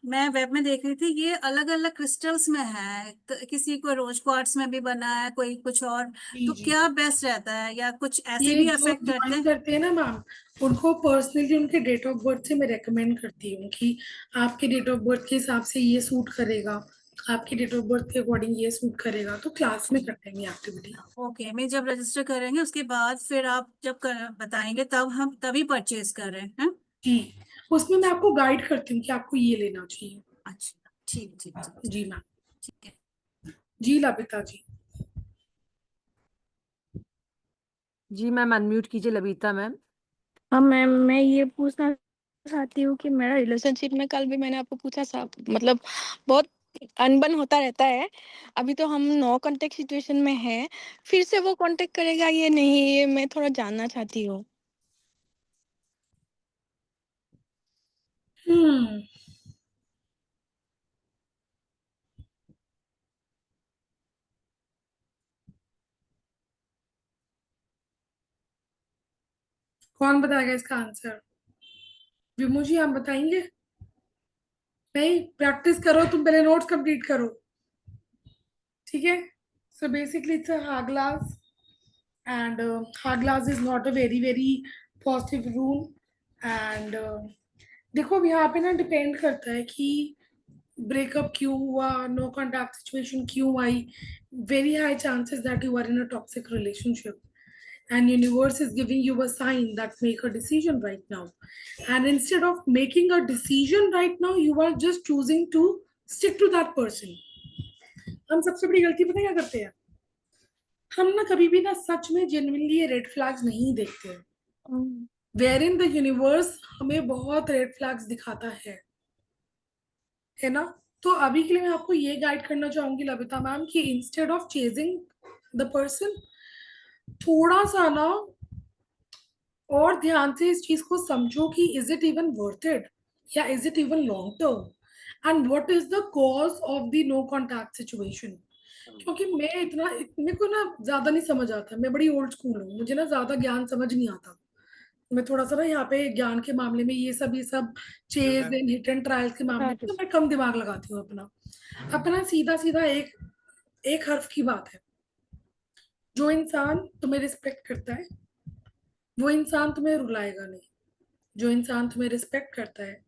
मैं वेब में देख रही थी ये अलग अलग क्रिस्टल्स में है, किसी को रोज क्वार्ट्स में भी बना है, कोई कुछ और, जी तो जी, क्या बेस्ट रहता है, या कुछ ऐसे ये भी जो अफेक्ट करते ज्वाइन हैं? करते हैं ना मैम, उनको पर्सनली उनके डेट ऑफ बर्थ से मैं रेकमेंड करती हूँ कि आपके डेट ऑफ बर्थ के हिसाब से ये सूट करेगा, आपके डेट ऑफ बर्थ के अकॉर्डिंग ये सूट करेगा, तो क्लास में करेंगे एक्टिविटी। ओके, मैं जब रजिस्टर करेंगे उसके बाद फिर आप जब बताएंगे तब हम तभी परचेज कर रहे हैं। जी, उसमें मैं आपको गाइड करती हूँ कि आपको ये लेना चाहिए। अच्छा, ठीक ठीक ठीक जी मैम। ठीक है। जी लबिता जी। जी मैम, अनम्यूट कीजिए लबिता मैम। हाँ मैम, मैं ये पूछना चाहती हूँ कि मेरा रिलेशनशिप में, कल भी मैंने आपको पूछा था, मतलब बहुत अनबन होता रहता है। अभी तो हम नो कांटेक्ट सिचुएशन में है, फिर से वो कांटेक्ट करेगा ये नहीं, ये मैं थोड़ा जानना चाहती हूँ। हम्म, कौन बताएगा इसका आंसर? विमो जी, आप बताएंगे? नहीं, प्रैक्टिस करो, तुम पहले नोट्स कंप्लीट करो, ठीक है? So basically it's a hard glass, and hard glass is not a very very positive rule, and देखो अब यहाँ पे ना डिपेंड करता है कि ब्रेकअप क्यों हुआ, नो कॉन्टैक्ट सिचुएशन क्यों आई। Very high chances that you are in a toxic relationship, and universe is giving you a sign that make a decision right now, and instead of making a decision right now, you are just choosing to stick to that person. हम सबसे बड़ी गलती पता है क्या करते हैं? हम ना कभी भी ना सच में जेन्युइनली ये रेड फ्लैग्स नहीं देखते हैं, वेयर इन द यूनिवर्स हमें बहुत रेड फ्लैग्स दिखाता है ना? तो अभी के लिए मैं आपको ये गाइड करना चाहूंगी लबिता मैम कि instead of chasing the person, थोड़ा सा ना और ध्यान से इस चीज को समझो कि is it even worth it, या is it even long term, and what is the cause of the no contact situation. क्योंकि मेरे को ना ज्यादा नहीं समझ आता, मैं बड़ी ओल्ड स्कूल हूँ, मुझे ना ज्यादा ज्ञान समझ नहीं आता. मैं थोड़ा सा ना यहाँ पे ज्ञान के मामले में ये सब chase and hit and trials के मामले में तो मैं कम दिमाग लगाती हूँ अपना सीधा सीधा एक हर्फ की बात है. जो इंसान तुम्हें रिस्पेक्ट करता है वो इंसान तुम्हें रुलाएगा नहीं. जो इंसान तुम्हें रिस्पेक्ट करता है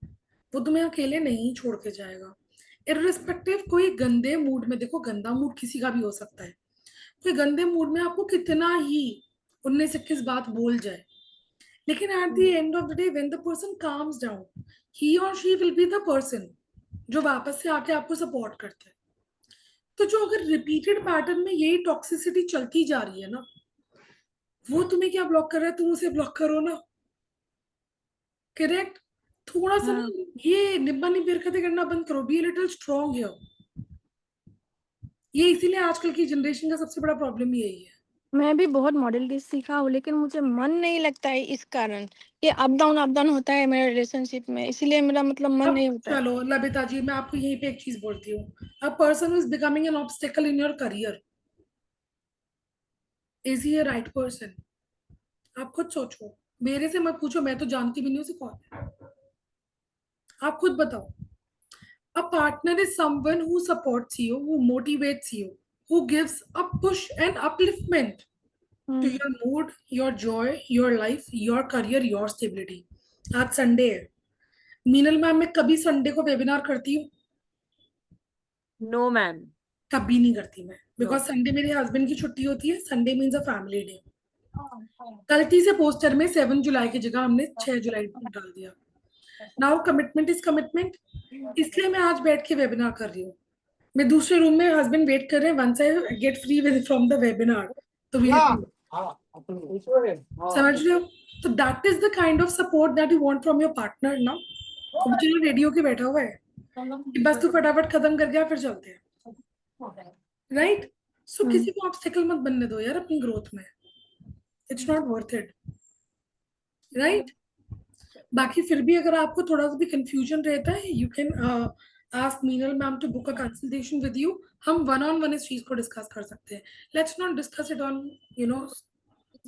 वो तुम्हें अकेले नहीं छोड़ के जाएगा, इररिस्पेक्टिव कोई गंदे मूड में. देखो गंदा मूड किसी का भी हो सकता है, कोई गंदे मूड में आपको कितना ही 19-21 बात बोल जाए, लेकिन at the end of the day when the person comes down, he और she will be the person जो वापस से आके आपको सपोर्ट करता है. तो जो अगर रिपीटेड पैटर्न में यही टॉक्सिसिटी चलती जा रही है ना, वो तुम्हें क्या ब्लॉक कर रहा है? तुम उसे ब्लॉक करो ना. करेक्ट. थोड़ा सा ना ये निब्बा निब्बी हरकतें करना बंद करो, बी लिटिल स्ट्रॉन्ग हियर. ये इसीलिए आजकल की जनरेशन का सबसे बड़ा प्रॉब्लम यही है. मैं भी बहुत मॉडल डिश सीखा हूँ, लेकिन मुझे मन नहीं लगता है इस कारण कि अप डाउन होता है मेरे रिलेशनशिप में, इसीलिए मेरा मतलब मन अब नहीं होता है. चलो लबिता जी, मैं आपको यहीं पे एक चीज बोलती हूँ. A person is becoming an obstacle in your career, is he a right person? आप खुद सोचो, मेरे से मत पूछो, मैं तो जानती भी नहीं उसे कौन है. आप खुद बताओ. A partner is someone who supports you, who motivates you, who gives a push and upliftment to your mood, your joy, your life, your career, your stability. आज संडे है. मीनल मैम, मैं कभी संडे को वेबिनार करती हूँ? No ma'am, कभी नहीं करती मैं, बिकॉज संडे मेरे हस्बैंड की छुट्टी होती है. Sunday means a family day. गलती से पोस्टर में 7 जुलाई की जगह हमने 6 जुलाई डाल दिया. नाउ कमिटमेंट इज कमिटमेंट, इसलिए मैं आज बैठ के वेबिनार कर रही हूँ. मैं दूसरे रूम में हस्बैंड वेट कर रहे हैं, once I get free with from the webinar, तो समझ रहे हो? तो that is the kind of support that you want from your partner ना. वो चलो रेडियो के बैठा हुआ है कि बस तू फटाफट खत्म कर गया फिर चलते हैं, राइट? सो किसी को ऑब्स्टिकल मत बनने दो यार अपनी ग्रोथ में. It's not worth it, right? बाकी फिर भी अगर आपको थोड़ा सा भी कंफ्यूजन रहता है, you can ask Meenal ma'am to book a consultation with you. हम 1-on-1 इस चीज को डिस्कस कर सकते हैं. Let's not discuss it on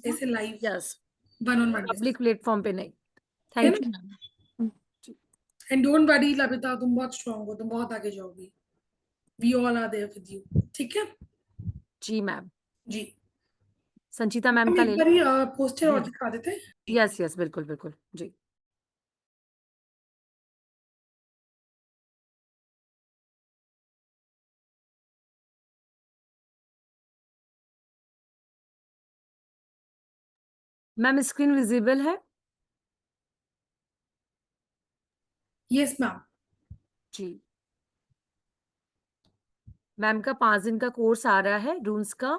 ऐसे live. Yes, 1-on-1 public platform पे नहीं. Thank you ma'am. And don't worry Labita, तुम बहुत स्ट्रांग हो, तुम बहुत आगे जाओगी. We all are there with you. ठीक है जी मैम. जी. संचिता मैम हम का एक ले बारी पोस्टर और दिखा देते हैं. यस यस, बिल्कुल बिल्कुल जी. मैम स्क्रीन विजिबल है? Yes ma'am. जी. मैम का 5 दिन का कोर्स आ रहा है रून्स का,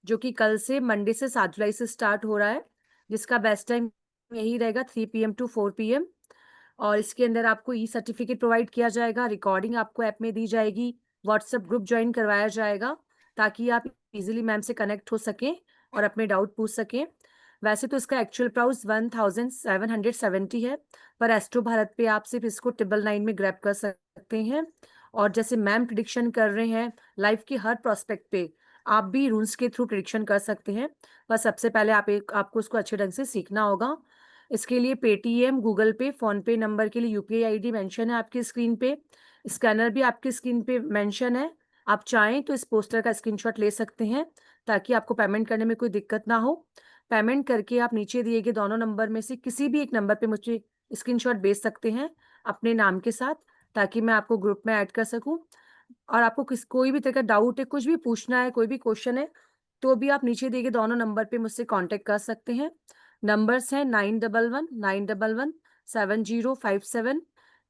जो कि कल से मंडे से 7 जुलाई से स्टार्ट हो रहा है, जिसका बेस्ट टाइम यही रहेगा 3 PM to 4 PM. और इसके अंदर आपको ई सर्टिफिकेट प्रोवाइड किया जाएगा, रिकॉर्डिंग आपको ऐप में दी जाएगी, व्हाट्सएप ग्रुप ज्वाइन करवाया जाएगा ताकि आप इजीली मैम से कनेक्ट हो सकें और अपने डाउट पूछ सकें. वैसे तो इसका एक्चुअल प्राइस 1770 है, पर एस्ट्रो भारत पे आप सिर्फ इसको 999 में ग्रैब कर सकते हैं. और जैसे मैम प्रिडिक्शन कर रहे हैं लाइफ के हर प्रोस्पेक्ट पे, आप भी रूल्स के थ्रू प्रिडिक्शन कर सकते हैं. बस सबसे पहले आपको उसको अच्छे ढंग से सीखना होगा. इसके लिए पेटीएम, गूगल पे, फोन पे नंबर के लिए यूपीआई आईडी मेंशन है आपकी स्क्रीन पे. स्कैनर भी आपकी स्क्रीन पे मेंशन है. आप चाहें तो इस पोस्टर का स्क्रीनशॉट ले सकते हैं ताकि आपको पेमेंट करने में कोई दिक्कत ना हो. पेमेंट करके आप नीचे दिए गए दोनों नंबर में से किसी भी एक नंबर पे मुझे स्क्रीनशॉट भेज सकते हैं अपने नाम के साथ, ताकि मैं आपको ग्रुप में ऐड कर सकूं. और आपको कोई भी तरह का डाउट है, कुछ भी पूछना है, कोई भी क्वेश्चन है, तो भी आप नीचे दिए गए दोनों नंबर पे मुझसे कांटेक्ट कर सकते हैं। नंबर्स हैं 9119117057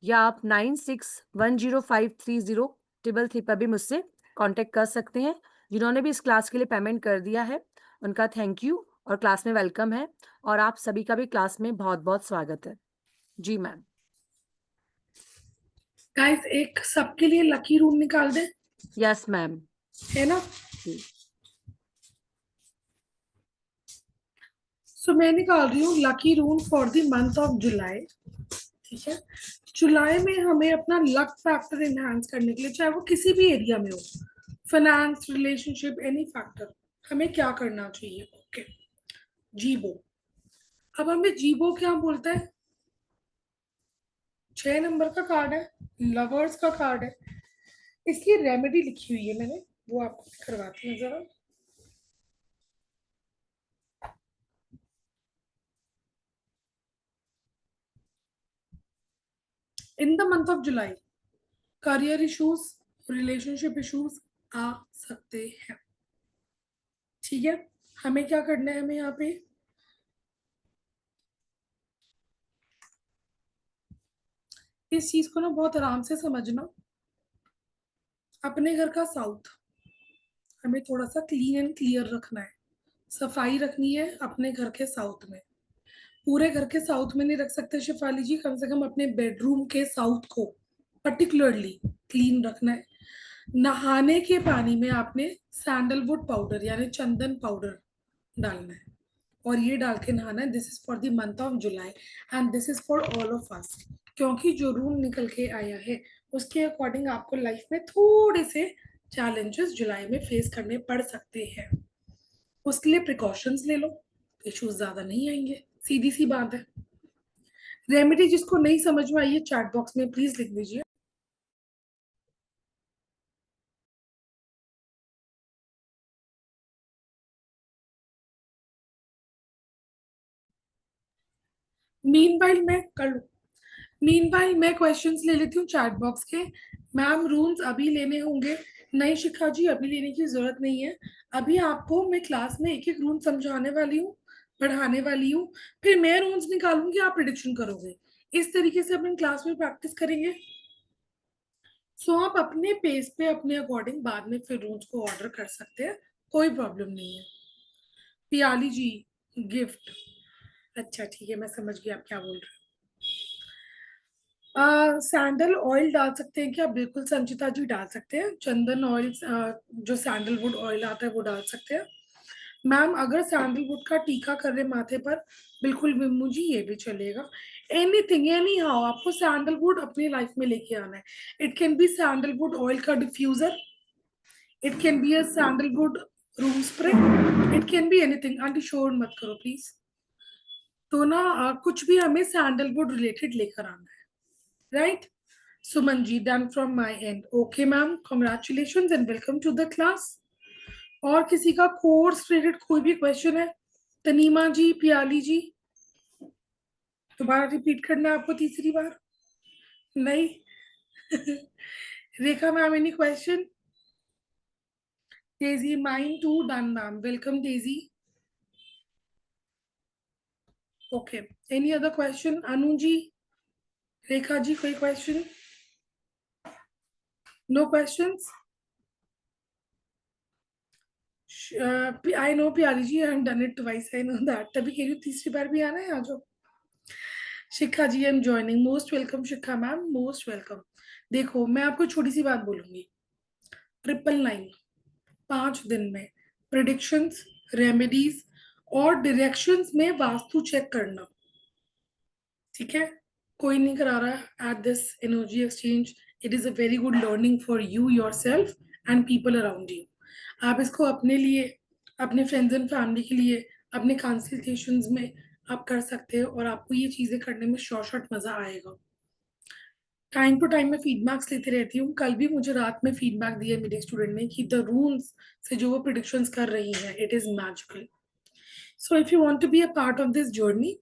या आप 9610530333 पर भी मुझसे कांटेक्ट कर सकते हैं। जिन्होंने भी इस क्लास के लिए पेमेंट कर दिया है उनका थैंक यू और क्लास में वेलकम है, और आप सभी का भी क्लास में बहुत बहुत स्वागत है। जी मैम। गाइस एक सबके लिए लकी रूम निकाल दे, यस मैम। है ना? जी। सो मैं निकाल रही हूँ lucky room for the month of जुलाई। ठीक है, जुलाई में हमें अपना लक फैक्टर एनहांस करने के लिए, चाहे वो किसी भी एरिया में हो, फाइनेंस, रिलेशनशिप, एनी फैक्टर, हमें क्या करना चाहिए? ओके, जीबो। अब हमें जीबो क्या बोलता है? 6 नंबर का कार्ड है, लवर्स का कार्ड है। इसकी रेमेडी लिखी हुई है मैंने, वो आपको करवाती हूँ जरा। In the month of July career issues, relationship issues आ सकते हैं। ठीक है, हमें क्या करना है? हमें यहाँ पे इस चीज को ना बहुत आराम से समझना। अपने घर का साउथ हमें थोड़ा सा क्लीन एंड क्लियर रखना है, सफाई रखनी है अपने घर के साउथ में। पूरे घर के साउथ में नहीं रख सकते शिफाली जी, कम से कम अपने बेडरूम के साउथ को पर्टिकुलरली क्लीन रखना है। नहाने के पानी में आपने सैंडलवुड पाउडर यानी चंदन पाउडर डालना है और ये डाल के नहाना है। This is for the month of July and this is for all of us, क्योंकि जो रूल निकल के आया है उसके अकॉर्डिंग आपको लाइफ में थोड़े से चैलेंजेस जुलाई में फेस करने पड़ सकते हैं। उसके लिए प्रिकॉशंस ले लो, इश्यूज ज्यादा नहीं आएंगे, सीधी सी बात है। रेमेडी जिसको नहीं समझ में आई है चैट बॉक्स में प्लीज लिख दीजिए। मीनवाइल मैं क्वेश्चंस ले लेती हूँ चैट बॉक्स के। मैम रूम्स अभी लेने होंगे? नहीं शिखा जी, अभी लेने की जरूरत नहीं है। अभी आपको मैं क्लास में एक एक रूम समझाने वाली हूँ, पढ़ाने वाली हूँ, फिर मैं रूम्स निकालूंगी, आप प्रिडिक्शन करोगे। इस तरीके से अपन क्लास में प्रैक्टिस करेंगे। सो आप अपने पेस पे अपने अकॉर्डिंग बाद में फिर रूम्स को ऑर्डर कर सकते हैं, कोई प्रॉब्लम नहीं है। पियाली जी गिफ्ट, अच्छा ठीक है, मैं समझ गई आप क्या बोल रहे हो। सैंडल ऑयल डाल सकते हैं क्या? बिल्कुल संचिता जी डाल सकते हैं। चंदन ऑयल, जो सैंडलवुड ऑयल आता है वो डाल सकते हैं। मैम अगर सैंडलवुड का टीका कर रहे माथे पर, बिल्कुल विमू जी ये भी चलेगा। एनीथिंग एनी हाउ आपको सैंडलवुड अपनी लाइफ में लेके आना है। It can be sandalwood oil का diffuser, it can be a sandalwood room spray, it can be anything. Aunty शोर मत करो प्लीज। तो ना कुछ भी हमें सैंडलवुड रिलेटेड लेकर आना है, right? Suman ji done from my end. Okay ma'am, congratulations and welcome to the class. और किसी का कोर्स रिलेटेड कोई भी क्वेश्चन है? तनीमा जी, पियाली जी, दोबारा रिपीट करना है आपको तीसरी बार? नहीं? Rekha ma'am any question? Daisy mine too done ma'am, welcome Daisy. Okay, any other question? Anu ji, Rekha ji कोई question? No questions? I know Pyari ji, I done it twice, I know that, तभी कह रही हूँ तीसरी बार भी आना है, आ जाओ। Shikha ji I am joining, most welcome Shikha ma'am, most welcome. देखो मैं आपको छोटी सी बात बोलूंगी, 999 5 दिन में प्रिडिक्शंस, रेमेडीज और डायरेक्शंस में वास्तु चेक करना, ठीक है? कोई नहीं करा रहा at this energy exchange. It is a very good learning for you yourself and people around you. आप इसको अपने लिए, अपने फ्रेंड्स एंड फैमिली के लिए, अपने कंसल्टेशंस में आप कर सकते हो और आपको ये चीजें करने में शॉर्ट मजा आएगा। टाइम टू टाइम मैं फीडबैक्स लेते रहती हूँ। कल भी मुझे रात में फीडबैक दिया मेरे स्टूडेंट ने कि द रूम्स से जो वो प्रिडिक्शंस कर रही हैं it is magical. So if you want to be a part of this journey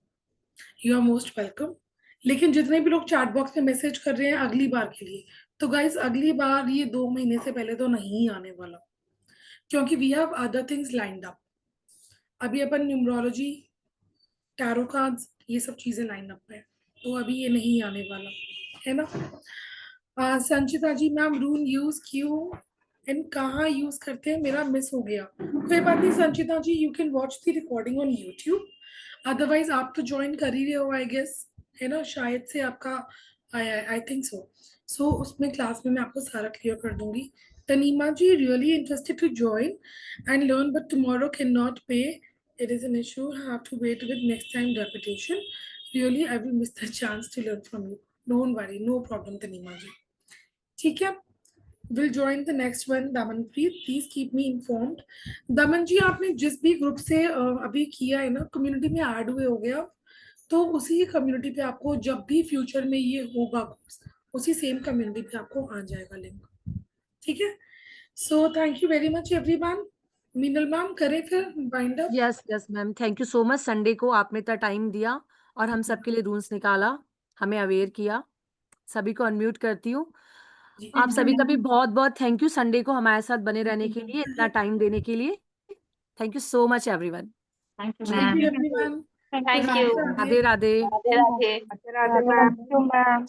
you are most welcome. लेकिन जितने भी लोग चैट बॉक्स में मैसेज कर रहे हैं अगली बार के लिए, तो गाइस अगली बार ये 2 महीने से पहले तो नहीं आने वाला, क्योंकि we have other things lined up. अभी अपन न्यूमरोलॉजी, टैरो कार्ड्स, ये सब चीजें लाइन अप है, तो अभी ये नहीं आने वाला है ना। Sanchita ji, ma'am rune use क्यों एंड कहाँ यूज करते हैं, मेरा मिस हो गया। कोई बात नहीं Sanchita ji, you can watch the recording on YouTube, otherwise आप तो ज्वाइन कर ही रहे हो आई गेस, है ना, शायद से आपका आई थिंक सो उसमें क्लास में मैं आपको सारा क्लियर कर दूंगी। Tanima ji, really interested to join and learn, but tomorrow cannot pay. It is an issue. I have to wait with next time repetition. Really, I will miss the chance to learn from you. Don't worry, no problem, Tanima ji. ठीक है, will join the next one. Damanpreet, please keep me informed. दमन जी, आपने जिस भी group से अभी किया है ना, कम्युनिटी में ऐड हुए हो गया, तो उसी कम्युनिटी पे आपको जब भी फ्यूचर में ये होगा कोर्स, उसी सेम कम्युनिटी पे आपको आ जाएगा लिंक, ठीक है। सो thank you very much everyone. Meenal ma'am, करें फिर wind up? Yes yes ma'am, thank you so much. Sunday को आपने इतना टाइम दिया और हम सबके लिए रूल्स निकाला, हमें अवेयर किया। सभी को अनम्यूट करती हूँ। आप सभी का भी बहुत बहुत थैंक यू, संडे को हमारे साथ बने रहने के लिए, इतना टाइम देने के लिए। Thank you so much everyone. Thank you thank ma'am. You everyone. Thank you. Radhe Radhe. Radhe Radhe. Radhe Radhe ma'am.